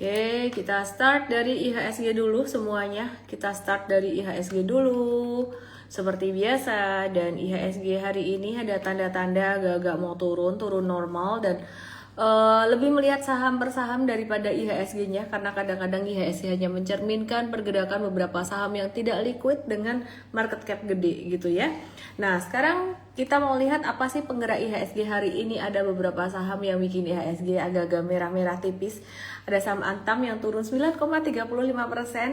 Oke, kita start dari IHSG dulu semuanya. Kita start dari IHSG dulu. Seperti biasa, dan IHSG hari ini ada tanda-tanda agak-agak mau turun normal, dan lebih melihat saham per saham daripada IHSG-nya, karena kadang-kadang IHSG hanya mencerminkan pergerakan beberapa saham yang tidak liquid dengan market cap gede gitu ya. Nah, sekarang kita mau lihat apa sih penggerak IHSG hari ini. Ada beberapa saham yang bikin IHSG agak-agak merah-merah tipis. Ada saham Antam yang turun 9,35%,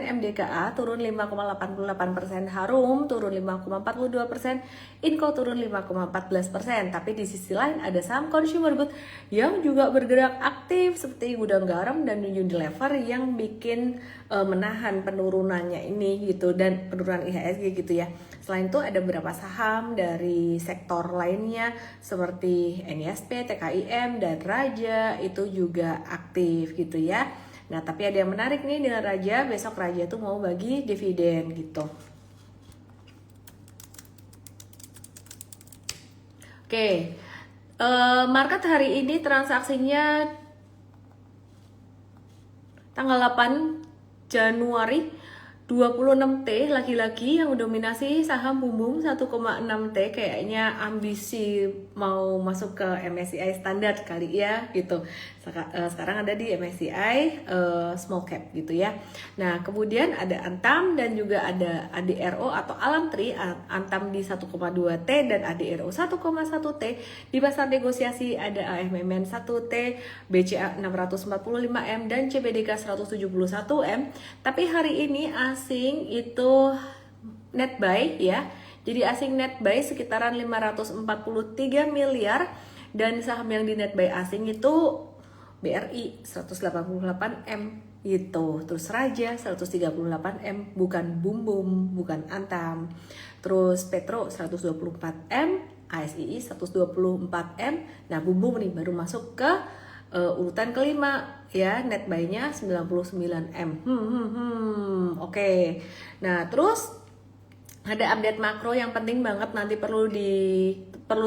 MDKA turun 5,88%, Harum turun 5,42%, Inco turun 5,14%. Tapi di sisi lain ada saham consumer good yang juga bergerak aktif seperti Gudang Garam dan Unilever yang bikin menahan penurunannya ini gitu, dan penurunan IHSG gitu ya. Selain itu ada beberapa saham dari sektor lainnya seperti NISP, TKIM, dan Raja itu juga aktif gitu ya. Nah, tapi ada yang menarik nih dengan Raja, besok Raja tuh mau bagi dividen gitu. Oke, market hari ini transaksinya tanggal 8 Januari 26T lagi-lagi yang mendominasi saham Bumbum 1,6T, kayaknya ambisi mau masuk ke MSCI standar kali ya gitu. Sekarang ada di MSCI small cap gitu ya. Nah, kemudian ada Antam dan juga ada ADRO atau Alamtri. Antam di 1,2T dan ADRO 1,1T. Di pasar negosiasi ada AMMN 1T, BCA 645M dan CBDK 171M. Tapi hari ini asing itu net buy ya. Jadi asing net buy sekitaran 543 miliar, dan saham yang di net buy asing itu BRI 188M gitu. Terus Raja 138M, bukan Bumbum, bukan Antam. Terus Petro 124M, ASII 124M. Nah, Bumbum nih baru masuk ke urutan kelima ya, net buy-nya 99M. Oke. Nah, terus ada update makro yang penting banget, nanti perlu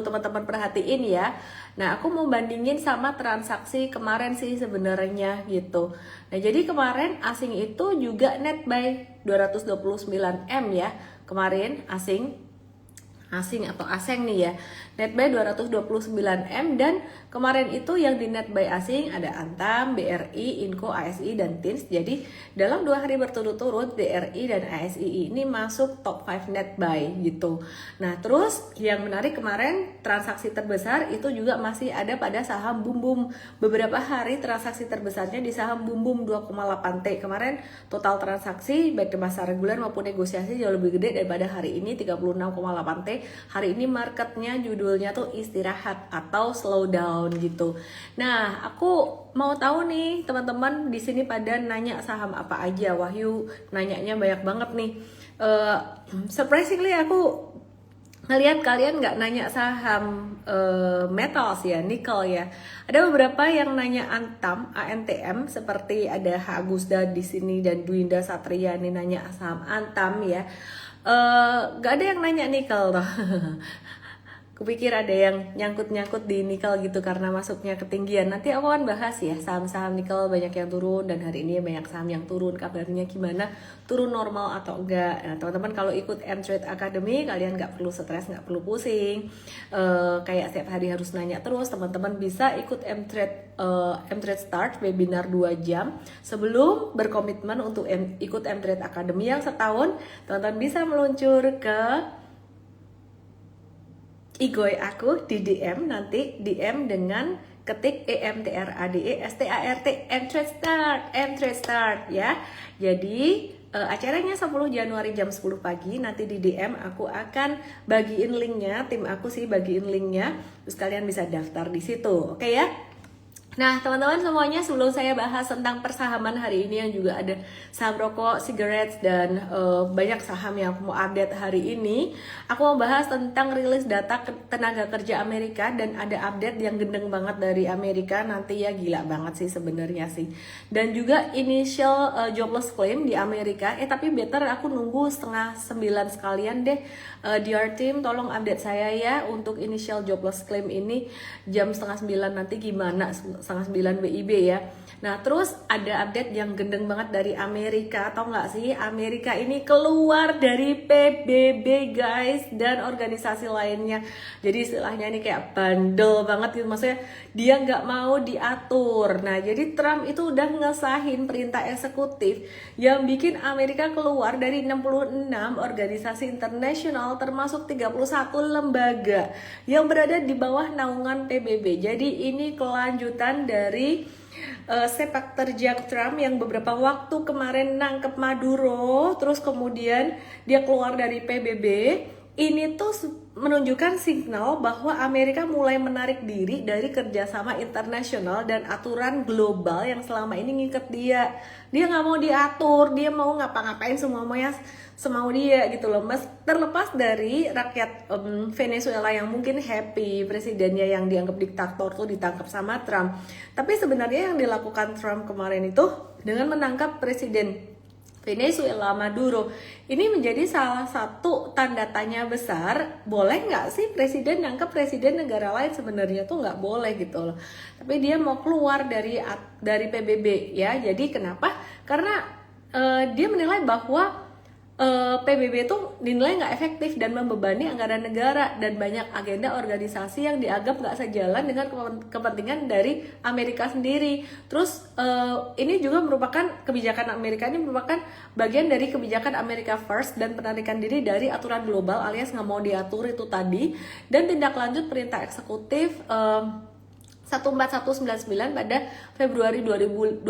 teman-teman perhatiin ya. Nah, aku mau bandingin sama transaksi kemarin sih sebenarnya gitu. Nah, jadi kemarin asing itu juga net buy 229M ya. Kemarin asing atau aseng nih ya, net buy 229M, dan kemarin itu yang di net buy asing ada Antam, BRI, Inco, ASI, dan TINS. Jadi dalam 2 hari berturut-turut BRI dan ASI ini masuk top 5 net buy gitu. Nah, terus yang menarik kemarin transaksi terbesar itu juga masih ada pada saham Bumbum. Beberapa hari transaksi terbesarnya di saham Bumbum 2,8T. Kemarin total transaksi baik di pasar reguler maupun negosiasi jauh lebih gede daripada hari ini 36,8T. Hari ini marketnya judulnya tuh istirahat atau slow down gitu. Nah, aku mau tahu nih teman-teman di sini pada nanya saham apa aja. Wahyu nanyanya banyak banget nih. Surprisingly aku ngelihat kalian nggak nanya saham metals ya, nikel ya. Ada beberapa yang nanya Antam, ANTM, seperti ada Agusda di sini dan Dwinda Satria nih nanya saham Antam ya. Gak ada yang nanya nikel loh. Kupikir ada yang nyangkut-nyangkut di nikel gitu karena masuknya ketinggian. Nanti aku akan bahas ya saham-saham nikel banyak yang turun, dan hari ini banyak saham yang turun. Kabarnya gimana? Turun normal atau enggak? Nah, teman-teman kalau ikut M-Trade Academy kalian nggak perlu stres, nggak perlu pusing. Kayak setiap hari harus nanya terus. Teman-teman bisa ikut M-Trade Start webinar 2 jam sebelum berkomitmen untuk ikut M-Trade Academy yang setahun. Teman-teman bisa meluncur ke Igoy aku di DM, nanti DM dengan ketik EMTRADE START M-Trade Start ya. Jadi acaranya 10 Januari jam 10 pagi, nanti di DM aku akan bagiin linknya, tim aku sih bagiin linknya, terus kalian bisa daftar di situ, oke ya? Nah, teman-teman semuanya, sebelum saya bahas tentang persahaman hari ini yang juga ada saham rokok, cigarettes, dan banyak saham yang aku mau update hari ini, aku mau bahas tentang rilis data tenaga kerja Amerika, dan ada update yang gendeng banget dari Amerika nanti ya, gila banget sih sebenarnya sih. Dan juga initial jobless claim di Amerika, tapi better aku nunggu 8:30 sekalian deh. DR team tolong update saya ya untuk initial jobless claim ini jam 8:30 nanti gimana 8,9 WIB ya. Nah terus ada update yang gendeng banget dari Amerika. Tau nggak sih, Amerika ini keluar dari PBB guys, dan organisasi lainnya. Jadi istilahnya ini kayak bandel banget gitu, maksudnya dia nggak mau diatur. Nah jadi Trump itu udah ngesahin perintah eksekutif yang bikin Amerika keluar dari 66 organisasi internasional, termasuk 31 lembaga yang berada di bawah naungan PBB. Jadi ini kelanjutan dari sepak terjang Trump yang beberapa waktu kemarin nangkep Maduro, terus kemudian dia keluar dari PBB. Ini tuh menunjukkan signal bahwa Amerika mulai menarik diri dari kerjasama internasional dan aturan global yang selama ini ngikat dia. Dia nggak mau diatur, dia mau ngapa-ngapain semuanya semau dia gitu loh. Mas, terlepas dari rakyat Venezuela yang mungkin happy presidennya yang dianggap diktator tuh ditangkap sama Trump, tapi sebenarnya yang dilakukan Trump kemarin itu dengan menangkap presiden Venezuela Maduro ini menjadi salah satu tanda tanya besar. Boleh nggak sih presiden nangkep presiden negara lain? Sebenarnya tuh nggak boleh gitu loh, tapi dia mau keluar dari PBB ya. Jadi kenapa? Karena dia menilai bahwa PBB itu dinilai nggak efektif dan membebani anggaran negara, dan banyak agenda organisasi yang dianggap nggak sejalan dengan kepentingan dari Amerika sendiri. Terus ini juga merupakan kebijakan Amerika, ini merupakan bagian dari kebijakan America First dan penarikan diri dari aturan global alias nggak mau diatur itu tadi, dan tindak lanjut perintah eksekutif 14199 pada Februari 2025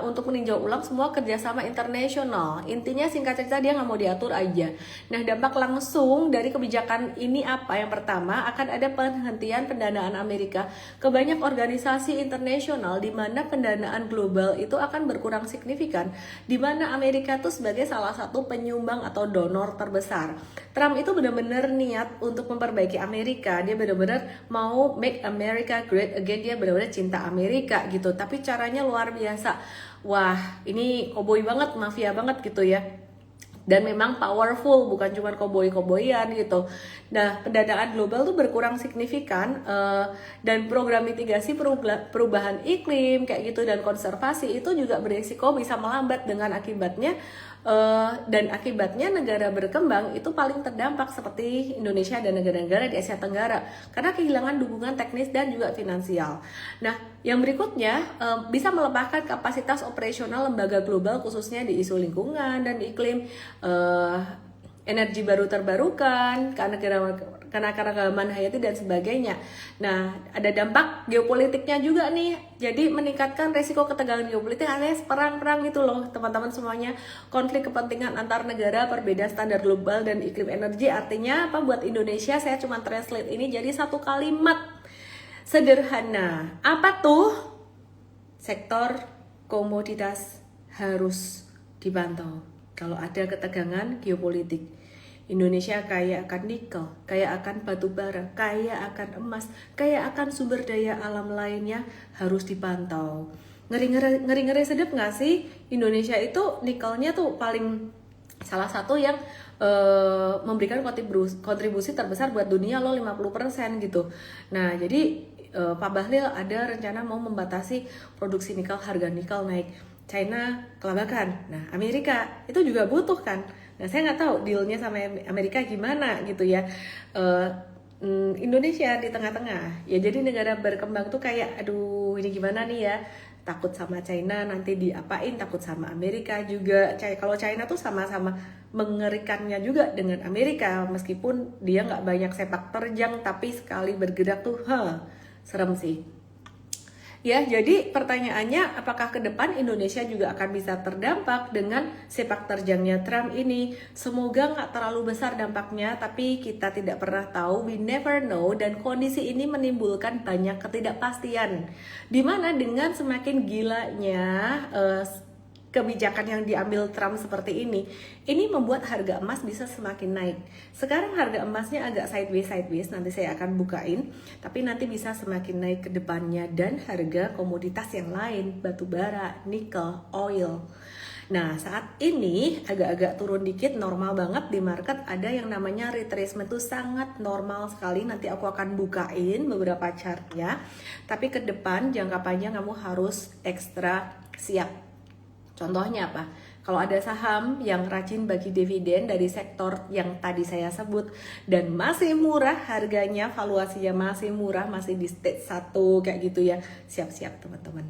untuk meninjau ulang semua kerjasama internasional. Intinya singkat cerita dia nggak mau diatur aja. Nah dampak langsung dari kebijakan ini apa? Yang pertama, akan ada penghentian pendanaan Amerika ke banyak organisasi internasional, di mana pendanaan global itu akan berkurang signifikan, di mana Amerika tuh sebagai salah satu penyumbang atau donor terbesar. Trump itu benar-benar niat untuk memperbaiki Amerika. Dia benar-benar mau make America great again. Dia benar-benar cinta Amerika gitu, tapi caranya luar biasa. Wah, ini koboi banget, mafia banget gitu ya. Dan memang powerful, bukan cuma koboi-koboian gitu. Nah, pendanaan global tuh berkurang signifikan, dan program mitigasi perubahan iklim kayak gitu dan konservasi itu juga berisiko bisa melambat, dengan akibatnya dan akibatnya negara berkembang itu paling terdampak seperti Indonesia dan negara-negara di Asia Tenggara karena kehilangan dukungan teknis dan juga finansial. Nah, yang berikutnya bisa melemahkan kapasitas operasional lembaga global khususnya di isu lingkungan dan iklim, energi baru terbarukan, karena keragaman hayati dan sebagainya. Nah, ada dampak geopolitiknya juga nih. Jadi meningkatkan resiko ketegangan geopolitik alias perang-perang gitu loh, teman-teman semuanya. Konflik kepentingan antar negara, perbedaan standar global dan iklim energi. Artinya apa buat Indonesia? Saya cuma translate ini jadi satu kalimat sederhana. Apa tuh? Sektor komoditas harus dipantau. Kalau ada ketegangan geopolitik, Indonesia kaya akan nikel, kaya akan batu bara, kaya akan emas, kaya akan sumber daya alam lainnya, harus dipantau. Ngeri-ngeri sedep nggak sih? Indonesia itu nikelnya tuh paling salah satu yang memberikan kontribusi terbesar buat dunia loh, 50% gitu. Nah jadi Pak Bahlil ada rencana mau membatasi produksi nikel, harga nikel naik. China kelabakan. Nah, Amerika itu juga butuh kan. Nah, saya nggak tahu dealnya sama Amerika gimana gitu ya. Indonesia di tengah-tengah. Ya jadi negara berkembang tuh kayak, aduh ini gimana nih ya. Takut sama China nanti diapain, takut sama Amerika juga. Kalau China tuh sama-sama mengerikannya juga dengan Amerika. Meskipun dia nggak banyak sepak terjang, tapi sekali bergerak tuh, serem sih. Ya, jadi pertanyaannya apakah ke depan Indonesia juga akan bisa terdampak dengan sepak terjangnya Trump ini? Semoga nggak terlalu besar dampaknya, tapi kita tidak pernah tahu, we never know, dan kondisi ini menimbulkan banyak ketidakpastian. Dimana dengan semakin gilanya kebijakan yang diambil Trump seperti ini membuat harga emas bisa semakin naik. Sekarang harga emasnya agak sideways, nanti saya akan bukain, tapi nanti bisa semakin naik ke depannya, dan harga komoditas yang lain, batu bara, nikel, oil. Nah, saat ini agak-agak turun dikit, normal banget di market. Ada yang namanya retracement itu sangat normal sekali. Nanti aku akan bukain beberapa chartnya. Tapi ke depan jangka panjang kamu harus ekstra siap. Contohnya apa? Kalau ada saham yang rajin bagi dividen dari sektor yang tadi saya sebut dan masih murah harganya, valuasinya masih murah, masih di stage 1 kayak gitu ya, siap-siap teman-teman.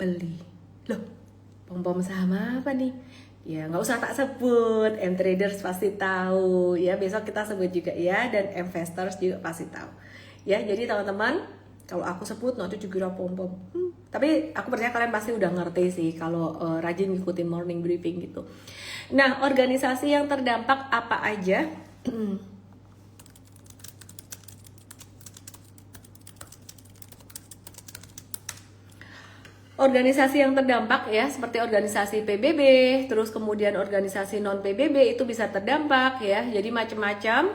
Beli. Loh, pom-pom saham apa nih? Ya nggak usah tak sebut, M-traders pasti tahu ya, besok kita sebut juga ya, dan investors juga pasti tahu. Ya, jadi teman-teman, kalau aku sebut nanti juga pom-pom. Tapi aku percaya kalian pasti udah ngerti sih kalau rajin ngikutin morning briefing gitu. Nah, organisasi yang terdampak apa aja? Organisasi yang terdampak ya, seperti organisasi PBB, terus kemudian organisasi non PBB itu bisa terdampak ya. Jadi macam-macam,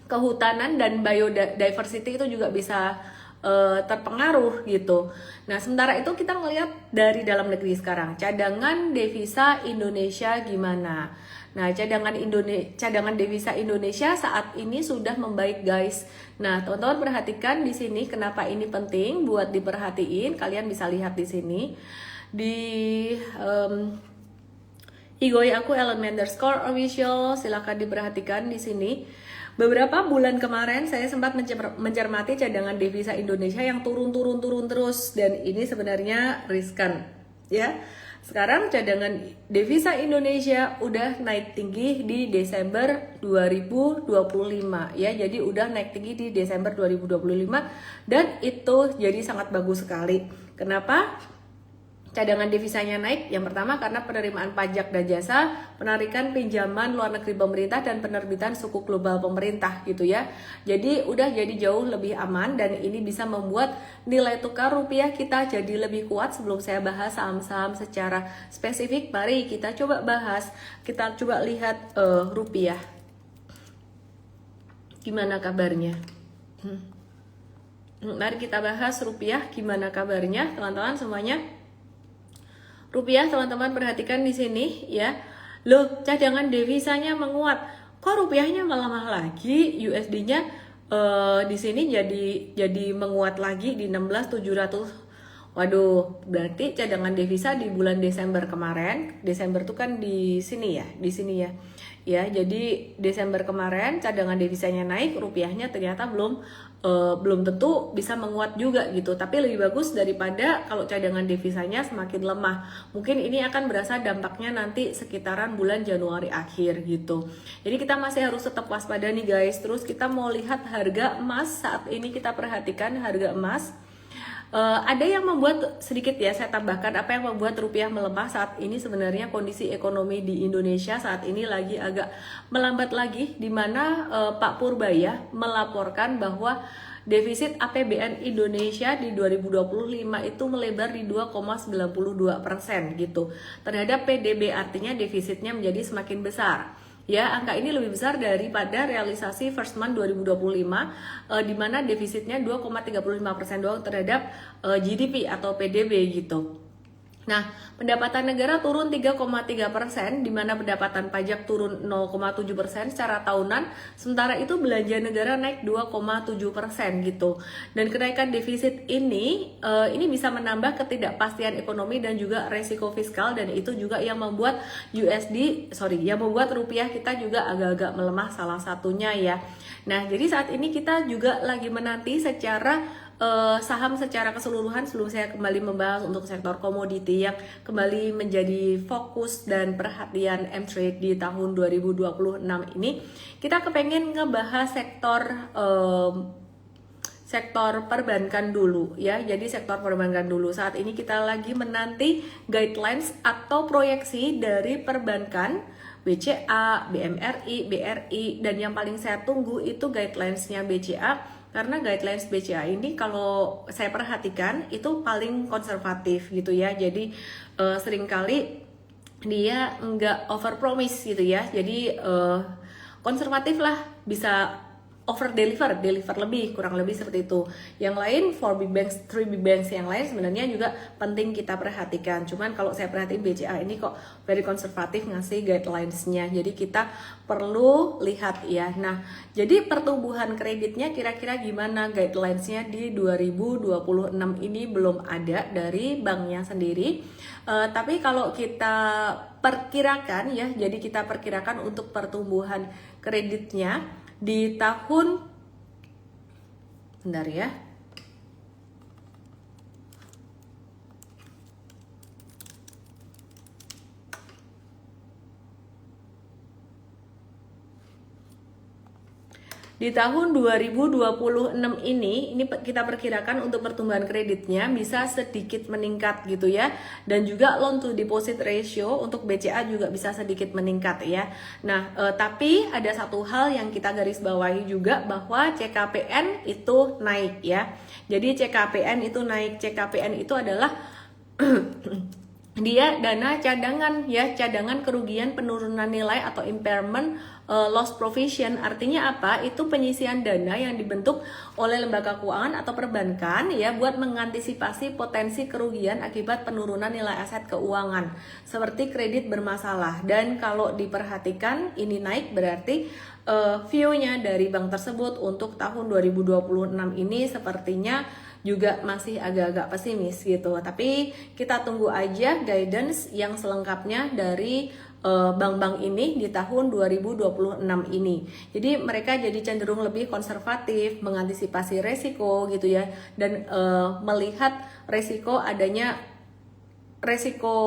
kehutanan dan biodiversity itu juga bisa terpengaruh gitu. Nah, sementara itu kita ngelihat dari dalam negeri sekarang, cadangan devisa Indonesia gimana? Nah, cadangan devisa Indonesia saat ini sudah membaik, guys. Nah, teman-teman perhatikan di sini kenapa ini penting buat diperhatiin. Kalian bisa lihat di sini di Igoi aku @elementor_official, silahkan diperhatikan di sini. Beberapa bulan kemarin saya sempat mencermati cadangan devisa Indonesia yang turun terus, dan ini sebenarnya riskan ya. Sekarang cadangan devisa Indonesia udah naik tinggi di Desember 2025 ya. Jadi udah naik tinggi di Desember 2025 dan itu jadi sangat bagus sekali. Kenapa? Cadangan devisanya naik, yang pertama karena penerimaan pajak dan jasa, penarikan pinjaman luar negeri pemerintah, dan penerbitan suku global pemerintah gitu ya. Jadi udah jadi jauh lebih aman, dan ini bisa membuat nilai tukar rupiah kita jadi lebih kuat. Sebelum saya bahas saham-saham secara spesifik, mari kita coba bahas, kita coba lihat rupiah. Gimana kabarnya? Mari kita bahas rupiah, gimana kabarnya teman-teman semuanya. Rupiah, teman-teman perhatikan di sini ya. Loh, cadangan devisanya menguat. Kok rupiahnya melemah lagi? USD-nya di sini jadi menguat lagi di 16.700. Waduh, berarti cadangan devisa di bulan Desember kemarin, Desember tuh kan di sini ya, di sini ya. Ya, jadi Desember kemarin cadangan devisanya naik, rupiahnya ternyata belum tentu bisa menguat juga gitu. Tapi lebih bagus daripada kalau cadangan devisanya semakin lemah. Mungkin ini akan berasa dampaknya nanti sekitaran bulan Januari akhir gitu. Jadi kita masih harus tetap waspada nih guys. Terus kita mau lihat harga emas saat ini, kita perhatikan harga emas. Ada yang membuat sedikit ya, saya tambahkan apa yang membuat rupiah melemah saat ini. Sebenarnya kondisi ekonomi di Indonesia saat ini lagi agak melambat lagi, di mana Pak Purbaya melaporkan bahwa defisit APBN Indonesia di 2025 itu melebar di 2,92% gitu terhadap PDB, artinya defisitnya menjadi semakin besar. Ya, angka ini lebih besar daripada realisasi first month 2025 di mana defisitnya 2,35% doang terhadap GDP atau PDB gitu. Nah, pendapatan negara turun 3,3%, di mana pendapatan pajak turun 0,7% secara tahunan, sementara itu belanja negara naik 2,7% gitu. Dan kenaikan defisit ini bisa menambah ketidakpastian ekonomi dan juga resiko fiskal, dan itu juga yang membuat yang membuat rupiah kita juga agak-agak melemah salah satunya ya. Nah, jadi saat ini kita juga lagi menanti secara saham secara keseluruhan. Sebelum saya kembali membahas untuk sektor komoditi yang kembali menjadi fokus dan perhatian M-Trade di tahun 2026 ini, kita kepengen ngebahas sektor perbankan dulu ya. Jadi sektor perbankan dulu. Saat ini kita lagi menanti guidelines atau proyeksi dari perbankan, BCA, BMRI, BRI, dan yang paling saya tunggu itu guidelines-nya BCA. Karena guidelines BCA ini kalau saya perhatikan itu paling konservatif gitu ya. Jadi seringkali dia nggak over promise gitu ya. Jadi konservatif lah, bisa over deliver lebih, kurang lebih seperti itu. Yang lain 4 big banks, 3 big banks yang lain sebenarnya juga penting kita perhatikan. Cuman kalau saya perhatiin BCA ini kok very konservatif ngasih guidelines-nya. Jadi kita perlu lihat ya. Nah, jadi pertumbuhan kreditnya kira-kira gimana guidelines-nya di 2026 ini belum ada dari banknya sendiri. Tapi kalau kita perkirakan ya, jadi kita perkirakan untuk pertumbuhan kreditnya di tahun, bentar ya, di tahun 2026 ini kita perkirakan untuk pertumbuhan kreditnya bisa sedikit meningkat gitu ya. Dan juga loan to deposit ratio untuk BCA juga bisa sedikit meningkat ya. Nah, tapi ada satu hal yang kita garis bawahi juga bahwa CKPN itu naik ya. Jadi CKPN itu naik, CKPN itu adalah dia dana cadangan ya, cadangan kerugian penurunan nilai atau impairment loss provision. Artinya apa? Itu penyisian dana yang dibentuk oleh lembaga keuangan atau perbankan ya buat mengantisipasi potensi kerugian akibat penurunan nilai aset keuangan seperti kredit bermasalah. Dan kalau diperhatikan ini naik berarti view-nya dari bank tersebut untuk tahun 2026 ini sepertinya juga masih agak-agak pesimis gitu. Tapi kita tunggu aja guidance yang selengkapnya dari bank-bank ini di tahun 2026 ini. Jadi mereka jadi cenderung lebih konservatif, mengantisipasi resiko gitu ya, dan melihat resiko adanya resiko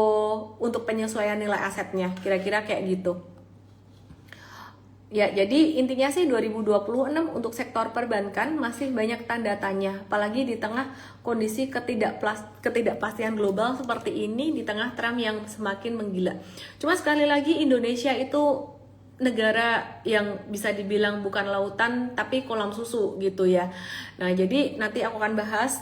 untuk penyesuaian nilai asetnya, kira-kira kayak gitu. Ya, jadi intinya sih 2026 untuk sektor perbankan masih banyak tanda tanya, apalagi di tengah kondisi ketidakpastian global seperti ini, di tengah Trump yang semakin menggila. Cuma sekali lagi Indonesia itu negara yang bisa dibilang bukan lautan tapi kolam susu gitu ya. Nah, jadi nanti aku akan bahas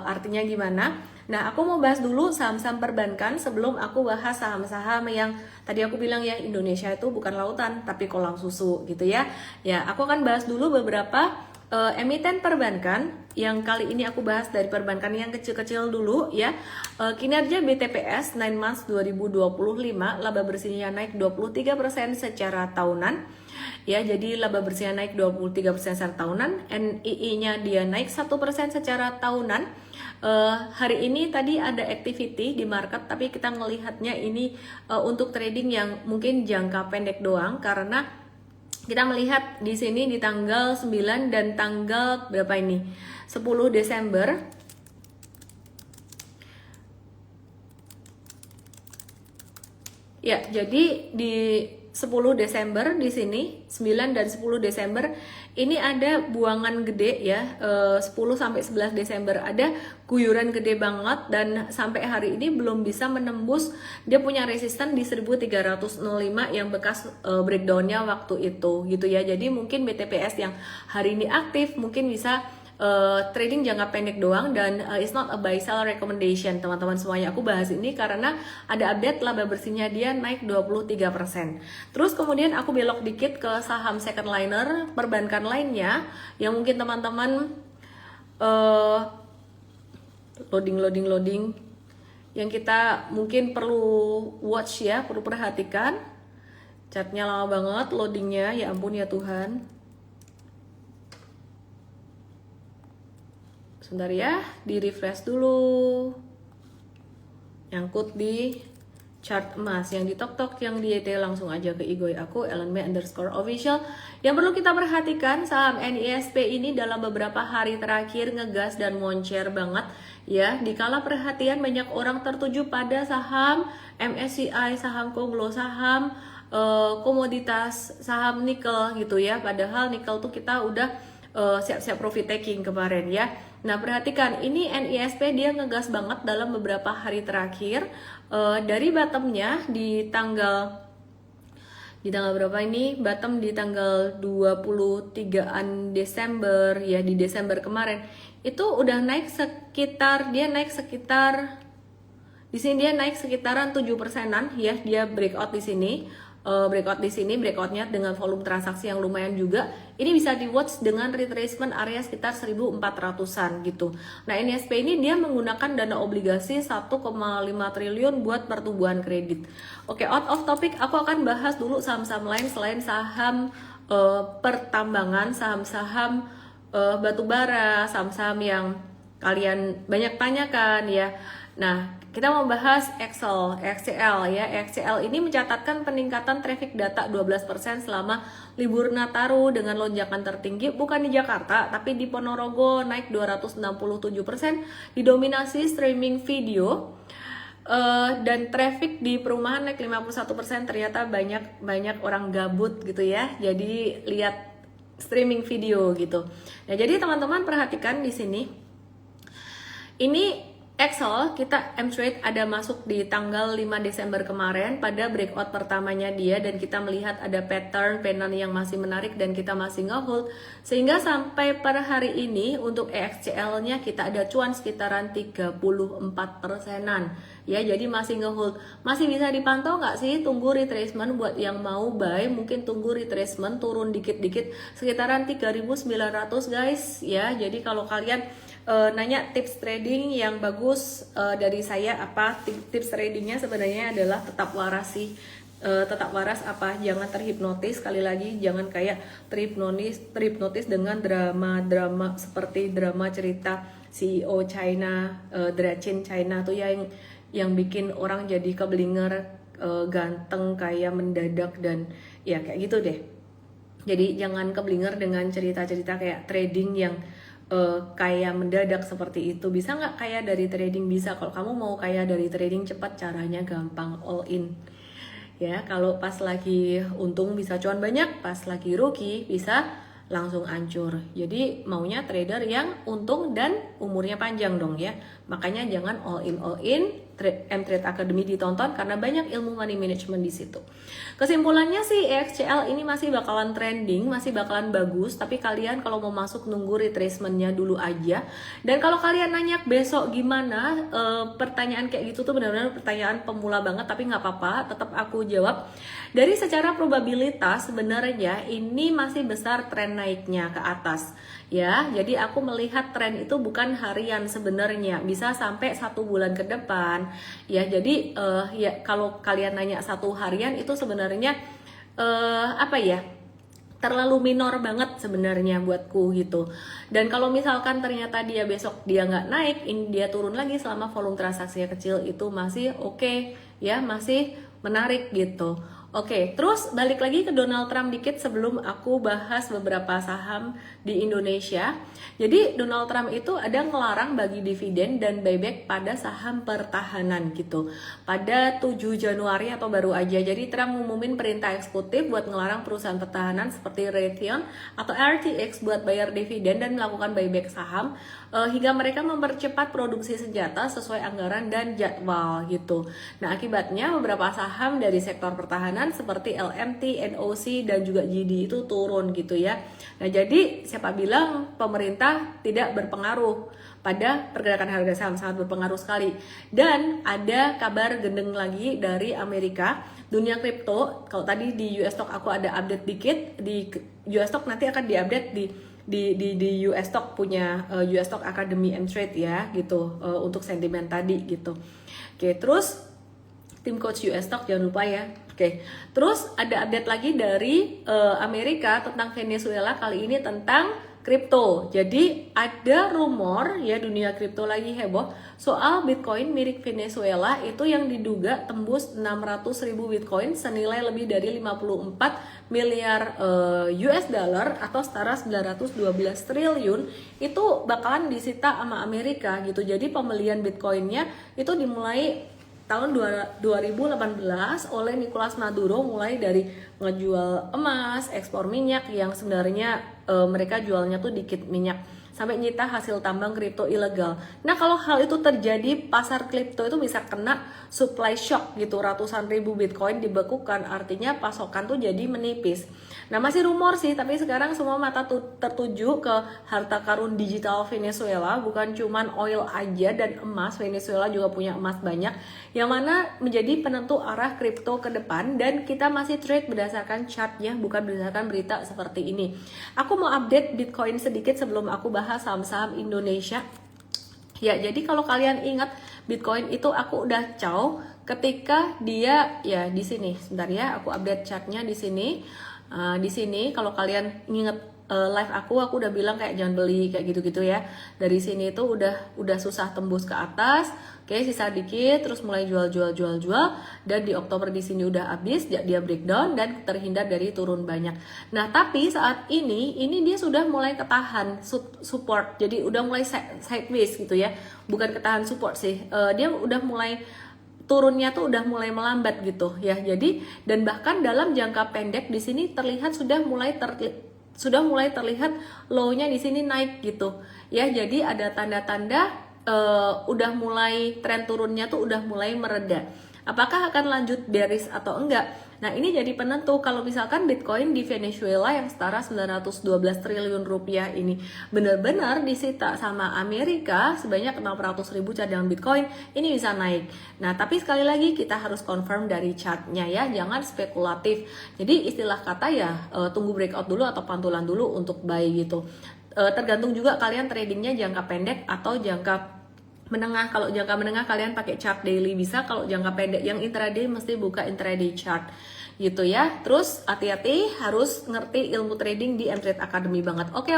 artinya gimana. Nah, aku mau bahas dulu saham-saham perbankan sebelum aku bahas saham-saham yang tadi aku bilang ya, Indonesia itu bukan lautan tapi kolam susu gitu ya. Ya, aku akan bahas dulu beberapa emiten perbankan yang kali ini aku bahas dari perbankan yang kecil-kecil dulu ya. Kinerja BTPS 9 months 2025, laba bersihnya naik 23% secara tahunan. Ya, jadi laba bersihnya naik 23% secara tahunan, NII-nya dia naik 1% secara tahunan. Hari ini tadi ada activity di market, tapi kita melihatnya ini untuk trading yang mungkin jangka pendek doang, karena kita melihat di sini di tanggal 9 dan tanggal berapa ini? 10 Desember. Ya, jadi di 10 Desember di sini 9 dan 10 Desember ini ada buangan gede ya, 10 sampai 11 Desember ada guyuran gede banget dan sampai hari ini belum bisa menembus, dia punya resisten di 1305 yang bekas breakdownnya waktu itu gitu ya. Jadi mungkin BTPS yang hari ini aktif mungkin bisa trading jangka pendek doang, dan it's not a buy sell recommendation teman-teman semuanya. Aku bahas ini karena ada update laba bersihnya dia naik 23%. Terus kemudian aku belok dikit ke saham second liner perbankan lainnya yang mungkin teman-teman loading yang kita mungkin perlu watch ya, perlu perhatikan. Chartnya lama banget loadingnya, ya ampun ya Tuhan. Sebentar ya, di refresh dulu. Nyangkut di chart emas yang di tok-tok, yang di ET langsung aja ke IG aku @LNB_official. Yang perlu kita perhatikan, saham NISP ini dalam beberapa hari terakhir ngegas dan moncer banget ya. Dikala perhatian banyak orang tertuju pada saham MSCI, saham konglo, saham komoditas, saham nikel gitu ya. Padahal nikel tuh kita udah siap-siap profit taking kemarin ya. Nah, perhatikan ini NISP dia ngegas banget dalam beberapa hari terakhir. Dari bottomnya di tanggal berapa ini? Bottom di tanggal 23an Desember ya, di Desember kemarin. Itu udah naik sekitar di sini dia naik sekitaran 7%-an ya, dia breakout di sini. breakout di sini, breakoutnya dengan volume transaksi yang lumayan juga. Ini bisa di watch dengan retracement area sekitar 1400-an gitu. Nah, NSP ini dia menggunakan dana obligasi 1,5 triliun buat pertumbuhan kredit. Oke, out of topic, aku akan bahas dulu saham-saham lain selain saham pertambangan, saham-saham batu bara, saham-saham yang kalian banyak tanyakan ya. Nah, kita mau bahas XCL ya. XCL ini mencatatkan peningkatan traffic data 12% selama libur Nataru dengan lonjakan tertinggi bukan di Jakarta tapi di Ponorogo naik 267%, didominasi streaming video. Dan traffic di perumahan naik 51%. Ternyata banyak orang gabut gitu ya. Jadi lihat streaming video gitu. Nah, jadi teman-teman perhatikan di sini. Ini Excel, kita M-Trade ada masuk di tanggal 5 Desember kemarin pada breakout pertamanya dia, dan kita melihat ada pattern yang masih menarik dan kita masih nge-hold, sehingga sampai per hari ini untuk EXCL-nya kita ada cuan sekitaran 34%-an ya, jadi masih nge-hold. Masih bisa dipantau nggak sih? Tunggu retracement buat yang mau buy, mungkin tunggu retracement turun dikit-dikit sekitaran 3.900 guys ya. Jadi kalau kalian nanya tips trading yang bagus dari saya apa, tips tradingnya sebenarnya adalah tetap waras sih. Tetap waras apa, jangan terhipnotis. Sekali lagi jangan kayak terhipnotis dengan drama seperti drama cerita CEO China, Drachin China tuh yang bikin orang jadi keblinger, ganteng kayak mendadak dan ya kayak gitu deh. Jadi jangan keblinger dengan cerita-cerita kayak trading yang kayak mendadak seperti itu. Bisa nggak kaya dari trading? Bisa. Kalau kamu mau kaya dari trading cepat, caranya gampang, all in ya. Kalau pas lagi untung bisa cuan banyak, pas lagi rugi bisa langsung hancur. Jadi maunya trader yang untung dan umurnya panjang dong ya. Makanya jangan all in. M-Trade Academy ditonton karena banyak ilmu money management di situ. Kesimpulannya sih EXCL ini masih bakalan trending, masih bakalan bagus, tapi kalian kalau mau masuk nunggu retracementnya dulu aja. Dan kalau kalian nanya besok gimana, pertanyaan kayak gitu tuh benar-benar pertanyaan pemula banget, tapi nggak apa-apa, tetap aku jawab. Dari secara probabilitas sebenarnya ini masih besar tren naiknya ke atas ya. Jadi aku melihat tren itu bukan harian sebenarnya, bisa sampai 1 bulan ke depan ya. Jadi ya kalau kalian nanya 1 harian itu sebenarnya apa ya, terlalu minor banget sebenarnya buatku gitu. Dan kalau misalkan ternyata dia besok dia nggak naik, ini dia turun lagi selama volume transaksinya kecil, itu masih oke ya, masih menarik gitu. Oke, terus balik lagi ke Donald Trump dikit sebelum aku bahas beberapa saham di Indonesia. Jadi Donald Trump itu ada ngelarang bagi dividen dan buyback pada saham pertahanan gitu. Pada 7 Januari atau baru aja. Jadi Trump ngumumin perintah eksekutif buat ngelarang perusahaan pertahanan seperti Raytheon atau RTX buat bayar dividen dan melakukan buyback saham hingga mereka mempercepat produksi senjata sesuai anggaran dan jadwal gitu. Nah, akibatnya beberapa saham dari sektor pertahanan seperti LMT, NOC, dan juga GD itu turun gitu ya. Nah, jadi siapa bilang pemerintah tidak berpengaruh pada pergerakan harga saham? Sangat berpengaruh sekali. Dan ada kabar gendeng lagi dari Amerika, dunia kripto. Kalau tadi di US Stock aku ada update dikit, di US Stock nanti akan diupdate di US Stock punya US Stock Academy M-Trade ya gitu, untuk sentimen tadi gitu. Oke, terus tim coach US Stock jangan lupa ya. Oke, terus ada update lagi dari Amerika tentang Venezuela, kali ini tentang kripto. Jadi ada rumor ya, dunia kripto lagi heboh soal Bitcoin milik Venezuela itu yang diduga tembus 600.000 Bitcoin senilai lebih dari 54 miliar US dollar atau setara 912 triliun itu bakalan disita sama Amerika gitu. Jadi pembelian Bitcoinnya itu dimulai tahun 2018 oleh Nicolas Maduro, mulai dari ngejual emas, ekspor minyak yang sebenarnya mereka jualnya tuh dikit minyak sampai nyita hasil tambang kripto ilegal. Nah, kalau hal itu terjadi, pasar kripto itu bisa kena supply shock gitu, ratusan ribu Bitcoin dibekukan, artinya pasokan tuh jadi menipis. Nah, masih rumor sih, tapi sekarang semua mata tertuju ke harta karun digital Venezuela, bukan cuman oil aja dan emas. Venezuela juga punya emas banyak, yang mana menjadi penentu arah kripto ke depan, dan kita masih trade berdasarkan chartnya, bukan berdasarkan berita seperti ini. Aku mau update Bitcoin sedikit sebelum aku bahas saham-saham Indonesia. Ya, jadi kalau kalian ingat Bitcoin itu aku udah caw ketika dia ya di sini. Sebentar ya, aku update chartnya di sini. Di sini kalau kalian inget live aku udah bilang kayak jangan beli kayak gitu-gitu ya. Dari sini itu udah susah tembus ke atas. Oke, sisa dikit terus mulai jual dan di Oktober di sini udah habis, dia breakdown dan terhindar dari turun banyak. Nah, tapi saat ini dia sudah mulai ketahan support. Jadi udah mulai sideways gitu ya. Bukan ketahan support sih. Dia udah mulai turunnya tuh udah mulai melambat gitu ya. Jadi dan bahkan dalam jangka pendek di sini terlihat sudah mulai terlihat low-nya di sini naik gitu ya. Jadi ada tanda-tanda udah mulai tren turunnya tuh udah mulai mereda. Apakah akan lanjut bearish atau enggak? Nah, ini jadi penentu kalau misalkan Bitcoin di Venezuela yang setara 912 triliun rupiah ini benar-benar disita sama Amerika sebanyak 600.000 cadangan Bitcoin, ini bisa naik. Nah, tapi sekali lagi kita harus confirm dari chartnya ya, jangan spekulatif. Jadi istilah kata ya tunggu breakout dulu atau pantulan dulu untuk buy gitu. Tergantung juga kalian tradingnya jangka pendek atau jangka menengah. Kalau jangka menengah kalian pakai chart daily bisa, kalau jangka pendek yang intraday mesti buka intraday chart gitu ya. Terus hati-hati, harus ngerti ilmu trading di Mtrade Academy banget. Oke.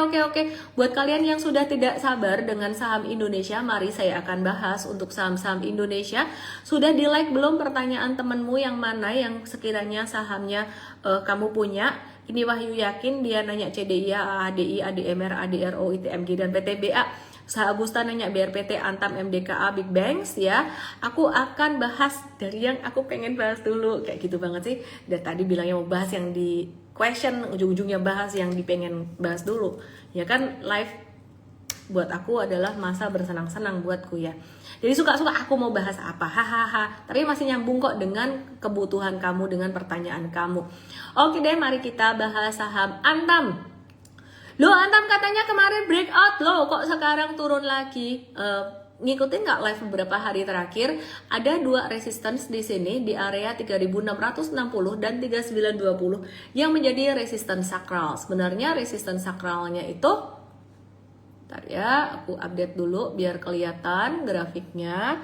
Buat kalian yang sudah tidak sabar dengan saham Indonesia, mari saya akan bahas untuk saham-saham Indonesia. Sudah di like belum pertanyaan temenmu yang mana yang sekiranya sahamnya kamu punya? Ini Wahyu Yakin, dia nanya CDI, ADI, ADMR, ADRO, ITMG, dan PTBA. Sahabusta nanya BRPT, Antam, MDKA, Big Banks ya. Aku akan bahas dari yang aku pengen bahas dulu. Kayak gitu banget sih. Dan tadi bilangnya mau bahas yang di question, ujung-ujungnya bahas yang dipengen bahas dulu. Ya kan, live buat aku adalah masa bersenang-senang buatku ya. Jadi suka-suka aku mau bahas apa, hahaha. Tapi masih nyambung kok dengan kebutuhan kamu, dengan pertanyaan kamu. Oke deh, mari kita bahas saham Antam. Loh, Antam katanya kemarin breakout loh, kok sekarang turun lagi? Ngikutin nggak live beberapa hari terakhir? Ada dua resistance di sini di area 3660 dan 3920 yang menjadi resistance sakral. Sebenarnya resistance sakralnya itu, bentar ya, aku update dulu biar kelihatan grafiknya.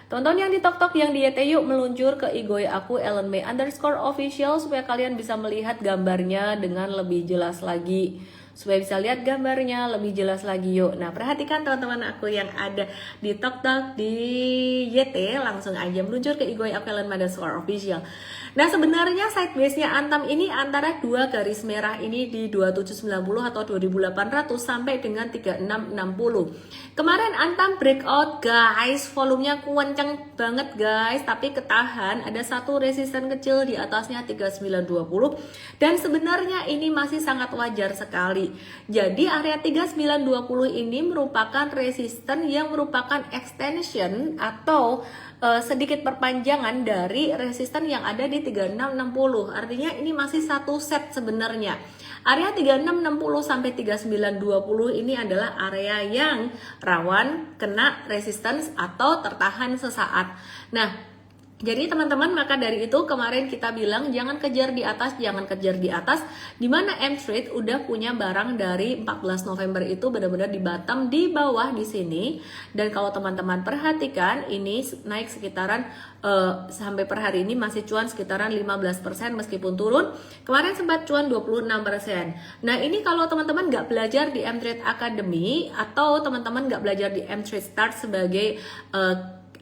Teman-teman yang di TokTok, yang di YT, yuk meluncur ke IG aku @ellenmei_official supaya kalian bisa melihat gambarnya dengan lebih jelas lagi. Supaya bisa lihat gambarnya lebih jelas lagi yuk. Nah, perhatikan teman-teman aku yang ada di TokTok, di YT, langsung aja meluncur ke IG aku @ellenmei_official. Nah, sebenarnya sideways-nya Antam ini antara dua garis merah ini di 2790 atau 2800 sampai dengan 3660. Kemarin Antam breakout guys, volumenya kenceng banget guys, tapi ketahan, ada satu resisten kecil di atasnya 3920 dan sebenarnya ini masih sangat wajar sekali. Jadi area 3920 ini merupakan resisten yang merupakan extension atau sedikit perpanjangan dari resisten yang ada di 3660. Artinya ini masih satu set sebenarnya. Area 3660 sampai 3920 ini adalah area yang rawan kena resistance atau tertahan sesaat. Nah, jadi teman-teman, maka dari itu kemarin kita bilang jangan kejar di atas, di mana Mtrade udah punya barang dari 14 November itu benar-benar di bottom di bawah di sini. Dan kalau teman-teman perhatikan ini naik sekitaran sampai per hari ini masih cuan sekitaran 15% meskipun turun. Kemarin sempat cuan 26%. Nah, ini kalau teman-teman nggak belajar di Mtrade Academy atau teman-teman nggak belajar di Mtrade Start sebagai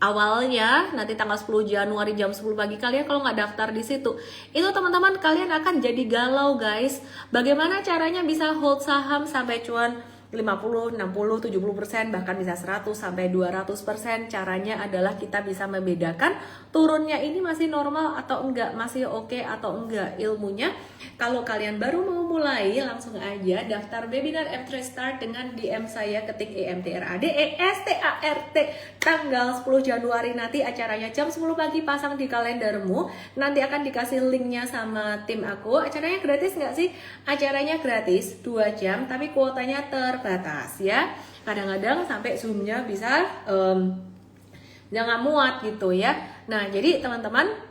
awalnya nanti tanggal 10 Januari jam 10 pagi, kalian kalau nggak daftar di situ, itu teman-teman kalian akan jadi galau guys. Bagaimana caranya bisa hold saham sampai cuan 50, 60, 70%, bahkan bisa 100 sampai 200%. Caranya adalah kita bisa membedakan turunnya ini masih normal atau enggak, masih oke atau enggak ilmunya. Kalau kalian baru mau memulai, langsung aja daftar webinar M-Trade Start dengan DM saya, ketik EMTRADESTART tanggal 10 Januari nanti, acaranya jam 10 pagi, pasang di kalendermu. Nanti akan dikasih linknya sama tim aku. Acaranya gratis nggak sih? Acaranya gratis 2 jam, tapi kuotanya terbatas ya. Kadang-kadang sampai zoomnya bisa nggak muat gitu ya. Nah, jadi teman-teman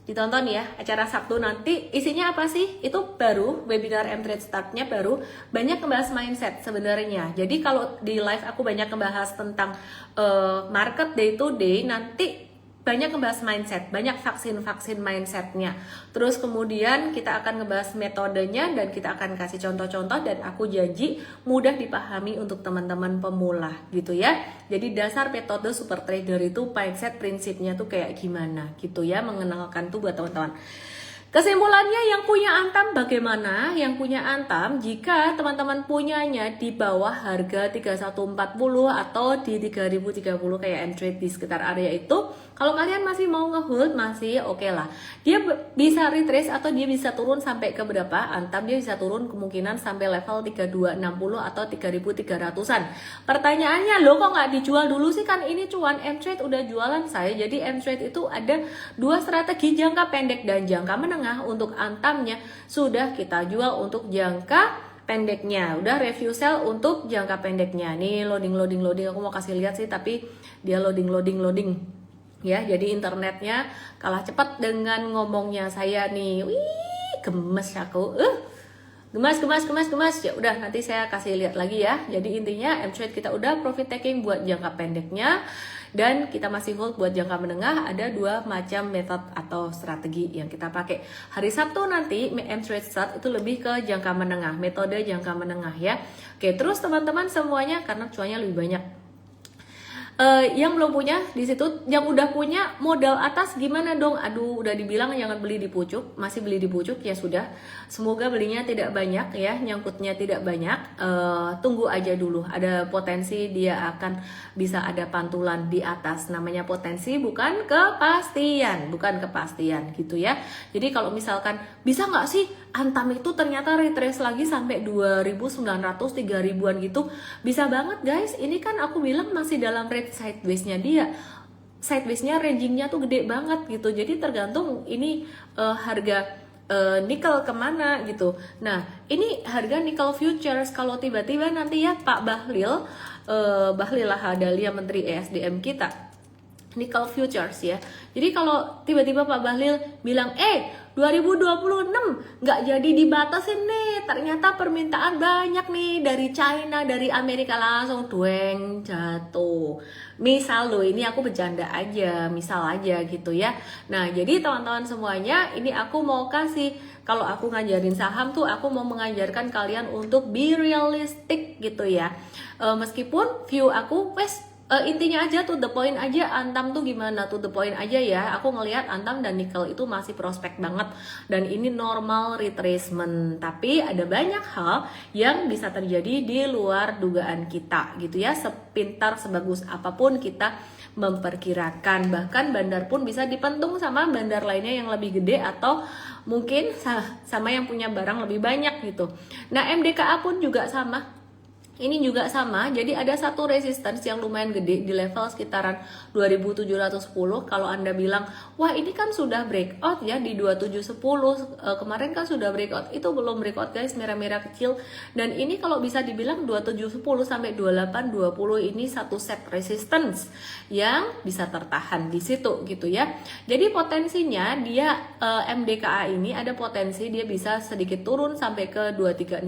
ditonton ya acara Sabtu nanti. Isinya apa sih? Itu baru webinar M-Trade Start-nya baru, banyak ngebahas mindset sebenarnya. Jadi kalau di live aku banyak ngebahas tentang market day to day, nanti banyak ngebahas mindset, banyak vaksin mindsetnya. Terus kemudian kita akan ngebahas metodenya dan kita akan kasih contoh-contoh, dan aku janji mudah dipahami untuk teman-teman pemula gitu ya. Jadi dasar metode super trader itu mindset, prinsipnya tuh kayak gimana gitu ya, mengenalkan tuh buat teman-teman. Kesimpulannya, yang punya Antam bagaimana? Yang punya Antam, jika teman-teman punyanya di bawah harga 3140 atau di 3030 kayak M-Trade di sekitar area itu, kalau kalian masih mau ngehold, masih oke lah. Dia bisa retrace atau dia bisa turun sampai ke berapa? Antam dia bisa turun kemungkinan sampai level 3260 atau 3300-an. Pertanyaannya, lo kok nggak dijual dulu sih? Kan ini cuan, M-Trade udah jualan saya. Jadi M-Trade itu ada dua strategi, jangka pendek dan jangka menengah. Untuk Antamnya sudah kita jual untuk jangka pendeknya, udah review sell untuk jangka pendeknya. Nih loading, aku mau kasih lihat sih, tapi dia loading ya. Jadi internetnya kalah cepat dengan ngomongnya saya nih. Wih, gemes aku. Gemas. Ya udah, nanti saya kasih lihat lagi ya. Jadi intinya M-Trade kita udah profit taking buat jangka pendeknya, dan kita masih hold buat jangka menengah. Ada dua macam metode atau strategi yang kita pakai. Hari Sabtu nanti M-Trade Start itu lebih ke jangka menengah, metode jangka menengah ya. Oke, terus teman-teman semuanya, karena cuannya lebih banyak, yang belum punya di situ, yang udah punya modal atas gimana dong? Aduh, udah dibilang jangan beli di pucuk, masih beli di pucuk ya sudah. Semoga belinya tidak banyak ya, nyangkutnya tidak banyak. Tunggu aja dulu, ada potensi dia akan bisa ada pantulan di atas. Namanya potensi, bukan kepastian gitu ya. Jadi kalau misalkan bisa nggak sih Antam itu ternyata retrace lagi sampai 2.900, 3.000-an gitu, bisa banget guys. Ini kan aku bilang masih dalam rate sideways-nya dia. Sideways-nya ranging-nya tuh gede banget gitu. Jadi tergantung ini harga nikel kemana gitu. Nah, ini harga nikel futures. Kalau tiba-tiba nanti ya Pak Bahlil Lahadalia, Menteri ESDM kita, nikel futures ya. Jadi kalau tiba-tiba Pak Bahlil bilang 2026 nggak jadi dibatasin nih, ternyata permintaan banyak nih dari China, dari Amerika, langsung dueng jatuh. Misal loh, ini aku bercanda aja, misal aja gitu ya. Nah, jadi teman-teman semuanya, ini aku mau kasih, kalau aku ngajarin saham tuh aku mau mengajarkan kalian untuk be realistic gitu ya. Meskipun view aku intinya aja, to the point aja, Antam tuh gimana, to the point aja ya. Aku ngelihat Antam dan nikel itu masih prospek banget, dan ini normal retracement. Tapi ada banyak hal yang bisa terjadi di luar dugaan kita gitu ya. Sepintar, sebagus apapun kita memperkirakan, bahkan bandar pun bisa dipentung sama bandar lainnya yang lebih gede, atau mungkin sama yang punya barang lebih banyak gitu. Nah, MDKA pun juga sama. Ini juga sama, jadi ada satu resistance yang lumayan gede di level sekitaran 2710. Kalau Anda bilang, wah ini kan sudah breakout ya di 2710, kemarin kan sudah breakout. Itu belum breakout guys, merah-merah kecil. Dan ini kalau bisa dibilang 2710 sampai 2820 ini satu set resistance yang bisa tertahan di situ gitu ya. Jadi potensinya dia MDKA ini ada potensi dia bisa sedikit turun sampai ke 2360,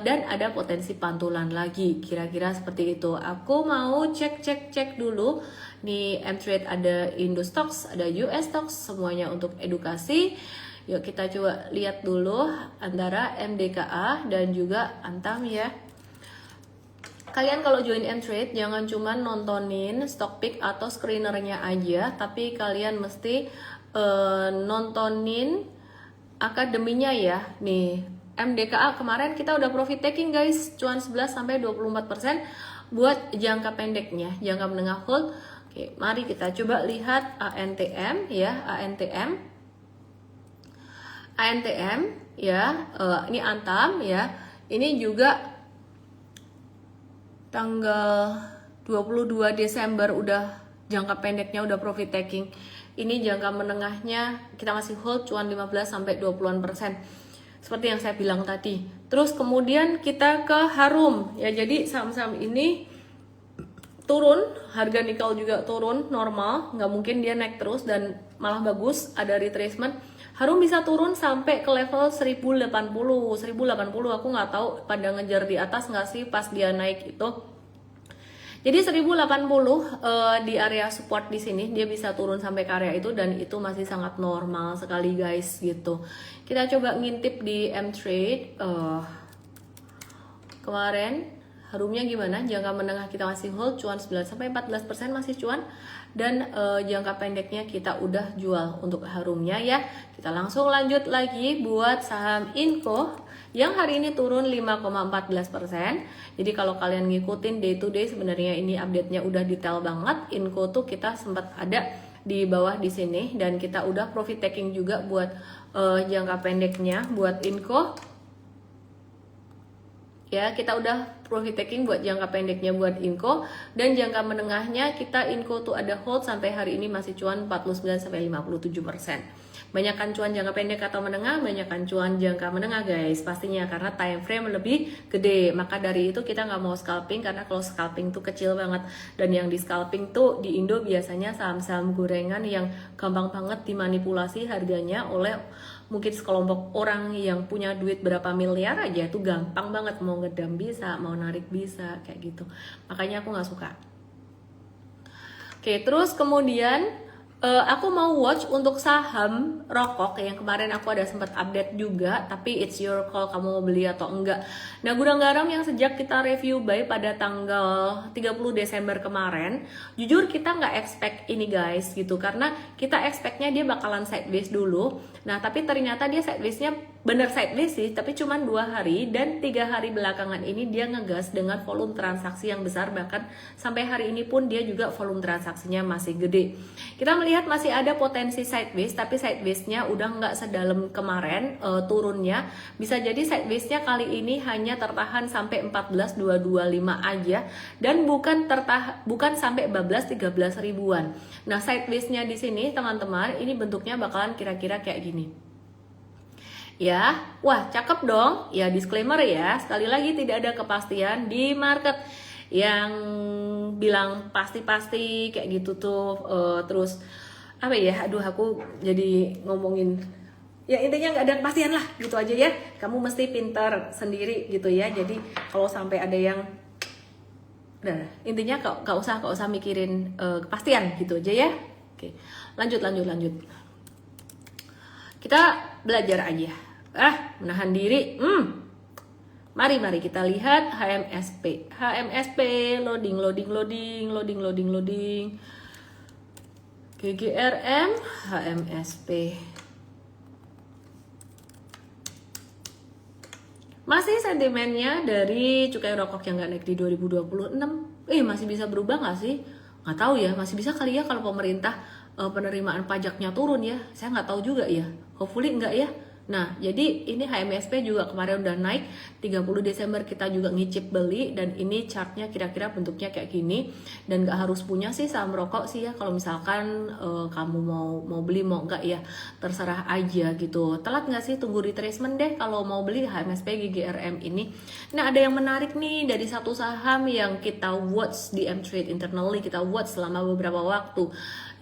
dan ada potensi pantulan lagi, kira-kira seperti itu. Aku mau cek dulu di M-Trade, ada Indo Stocks, ada US Stocks, semuanya untuk edukasi. Yuk kita coba lihat dulu antara MDKA dan juga Antam ya. Kalian kalau join M-Trade jangan cuma nontonin stock pick atau screenernya aja, tapi kalian mesti nontonin akademinya ya. Nih, MDKA kemarin kita udah profit taking guys, cuan 11-24% buat jangka pendeknya, jangka menengah hold. Oke, mari kita coba lihat ANTM ya, ANTM. ANTM ya, ini Antam ya. Ini juga tanggal 22 Desember udah jangka pendeknya udah profit taking. Ini jangka menengahnya kita masih hold cuan 15 sampai 20%. Seperti yang saya bilang tadi. Terus kemudian kita ke Harum ya. Jadi saham-saham ini turun, harga nikel juga turun normal, nggak mungkin dia naik terus dan malah bagus ada retracement. Harum bisa turun sampai ke level 1080 aku nggak tahu pada ngejar di atas nggak sih pas dia naik itu. Jadi 1080 di area support di sini dia bisa turun sampai ke area itu dan itu masih sangat normal sekali guys gitu. Kita coba ngintip di M-Trade kemarin. Harumnya gimana? Jangka menengah kita masih hold cuan 9 sampai 14% masih cuan dan jangka pendeknya kita udah jual untuk Harumnya ya. Kita langsung lanjut lagi buat saham Inco yang hari ini turun 5,14%. Jadi kalau kalian ngikutin day to day sebenarnya ini update-nya udah detail banget. Inco tuh kita sempat ada di bawah di sini dan kita udah profit taking juga buat jangka pendeknya buat Inco. Ya, kita udah profit taking buat jangka pendeknya buat Inco dan jangka menengahnya kita Inco tuh ada hold sampai hari ini masih cuan 49 sampai 57%. Banyakan cuan jangka pendek atau menengah, banyakan cuan jangka menengah guys pastinya karena time frame lebih gede. Maka dari itu kita nggak mau scalping karena kalau scalping tuh kecil banget dan yang di scalping tuh di Indo biasanya saham-saham gorengan yang gampang banget dimanipulasi harganya oleh mungkin sekelompok orang yang punya duit berapa miliar aja itu gampang banget mau ngedam bisa, mau narik bisa kayak gitu. Makanya aku nggak suka. Oke, terus kemudian aku mau watch untuk saham rokok yang kemarin aku ada sempat update juga, tapi it's your call kamu mau beli atau enggak. Nah, gudang garam yang sejak kita review buy pada tanggal 30 Desember kemarin, jujur kita nggak expect ini guys gitu, karena kita expectnya dia bakalan sideways dulu. Nah, tapi ternyata dia sidewaysnya bener sideways sih, tapi cuma 2 hari dan 3 hari belakangan ini dia ngegas dengan volume transaksi yang besar, bahkan sampai hari ini pun dia juga volume transaksinya masih gede. Kita melihat masih ada potensi sideways, tapi sidewaysnya udah nggak sedalam kemarin turunnya. Bisa jadi sidewaysnya kali ini hanya tertahan sampai 14.225 aja dan bukan sampai 13 ribuan. Nah, sidewaysnya di sini teman-teman ini bentuknya bakalan kira-kira kayak gini. Ya, wah cakep dong. Ya, disclaimer ya, sekali lagi tidak ada kepastian di market yang bilang pasti-pasti kayak gitu tuh. Terus apa ya, aduh aku jadi ngomongin ya intinya nggak ada kepastian lah gitu aja ya. Kamu mesti pintar sendiri gitu ya. Jadi kalau sampai ada yang udah intinya gak usah mikirin kepastian gitu aja ya. Oke, lanjut. Kita belajar aja. Menahan diri. Mari kita lihat HMSP. Loading. GGRM, HMSP. Masih sentimennya dari cukai rokok yang nggak naik di 2026. Masih bisa berubah nggak sih? Nggak tahu ya. Masih bisa kali ya kalau pemerintah penerimaan pajaknya turun ya. Saya nggak tahu juga ya. Hopefully nggak ya. Nah, jadi ini HMSP juga kemarin udah naik 30 Desember kita juga ngicip beli dan ini chartnya kira-kira bentuknya kayak gini dan gak harus punya sih saham rokok sih ya kalau misalkan kamu mau beli mau enggak ya terserah aja gitu. Telat nggak sih tunggu retracement deh kalau mau beli HMSP GGRM ini. Nah, ada yang menarik nih dari satu saham yang kita watch di M-Trade internally, kita watch selama beberapa waktu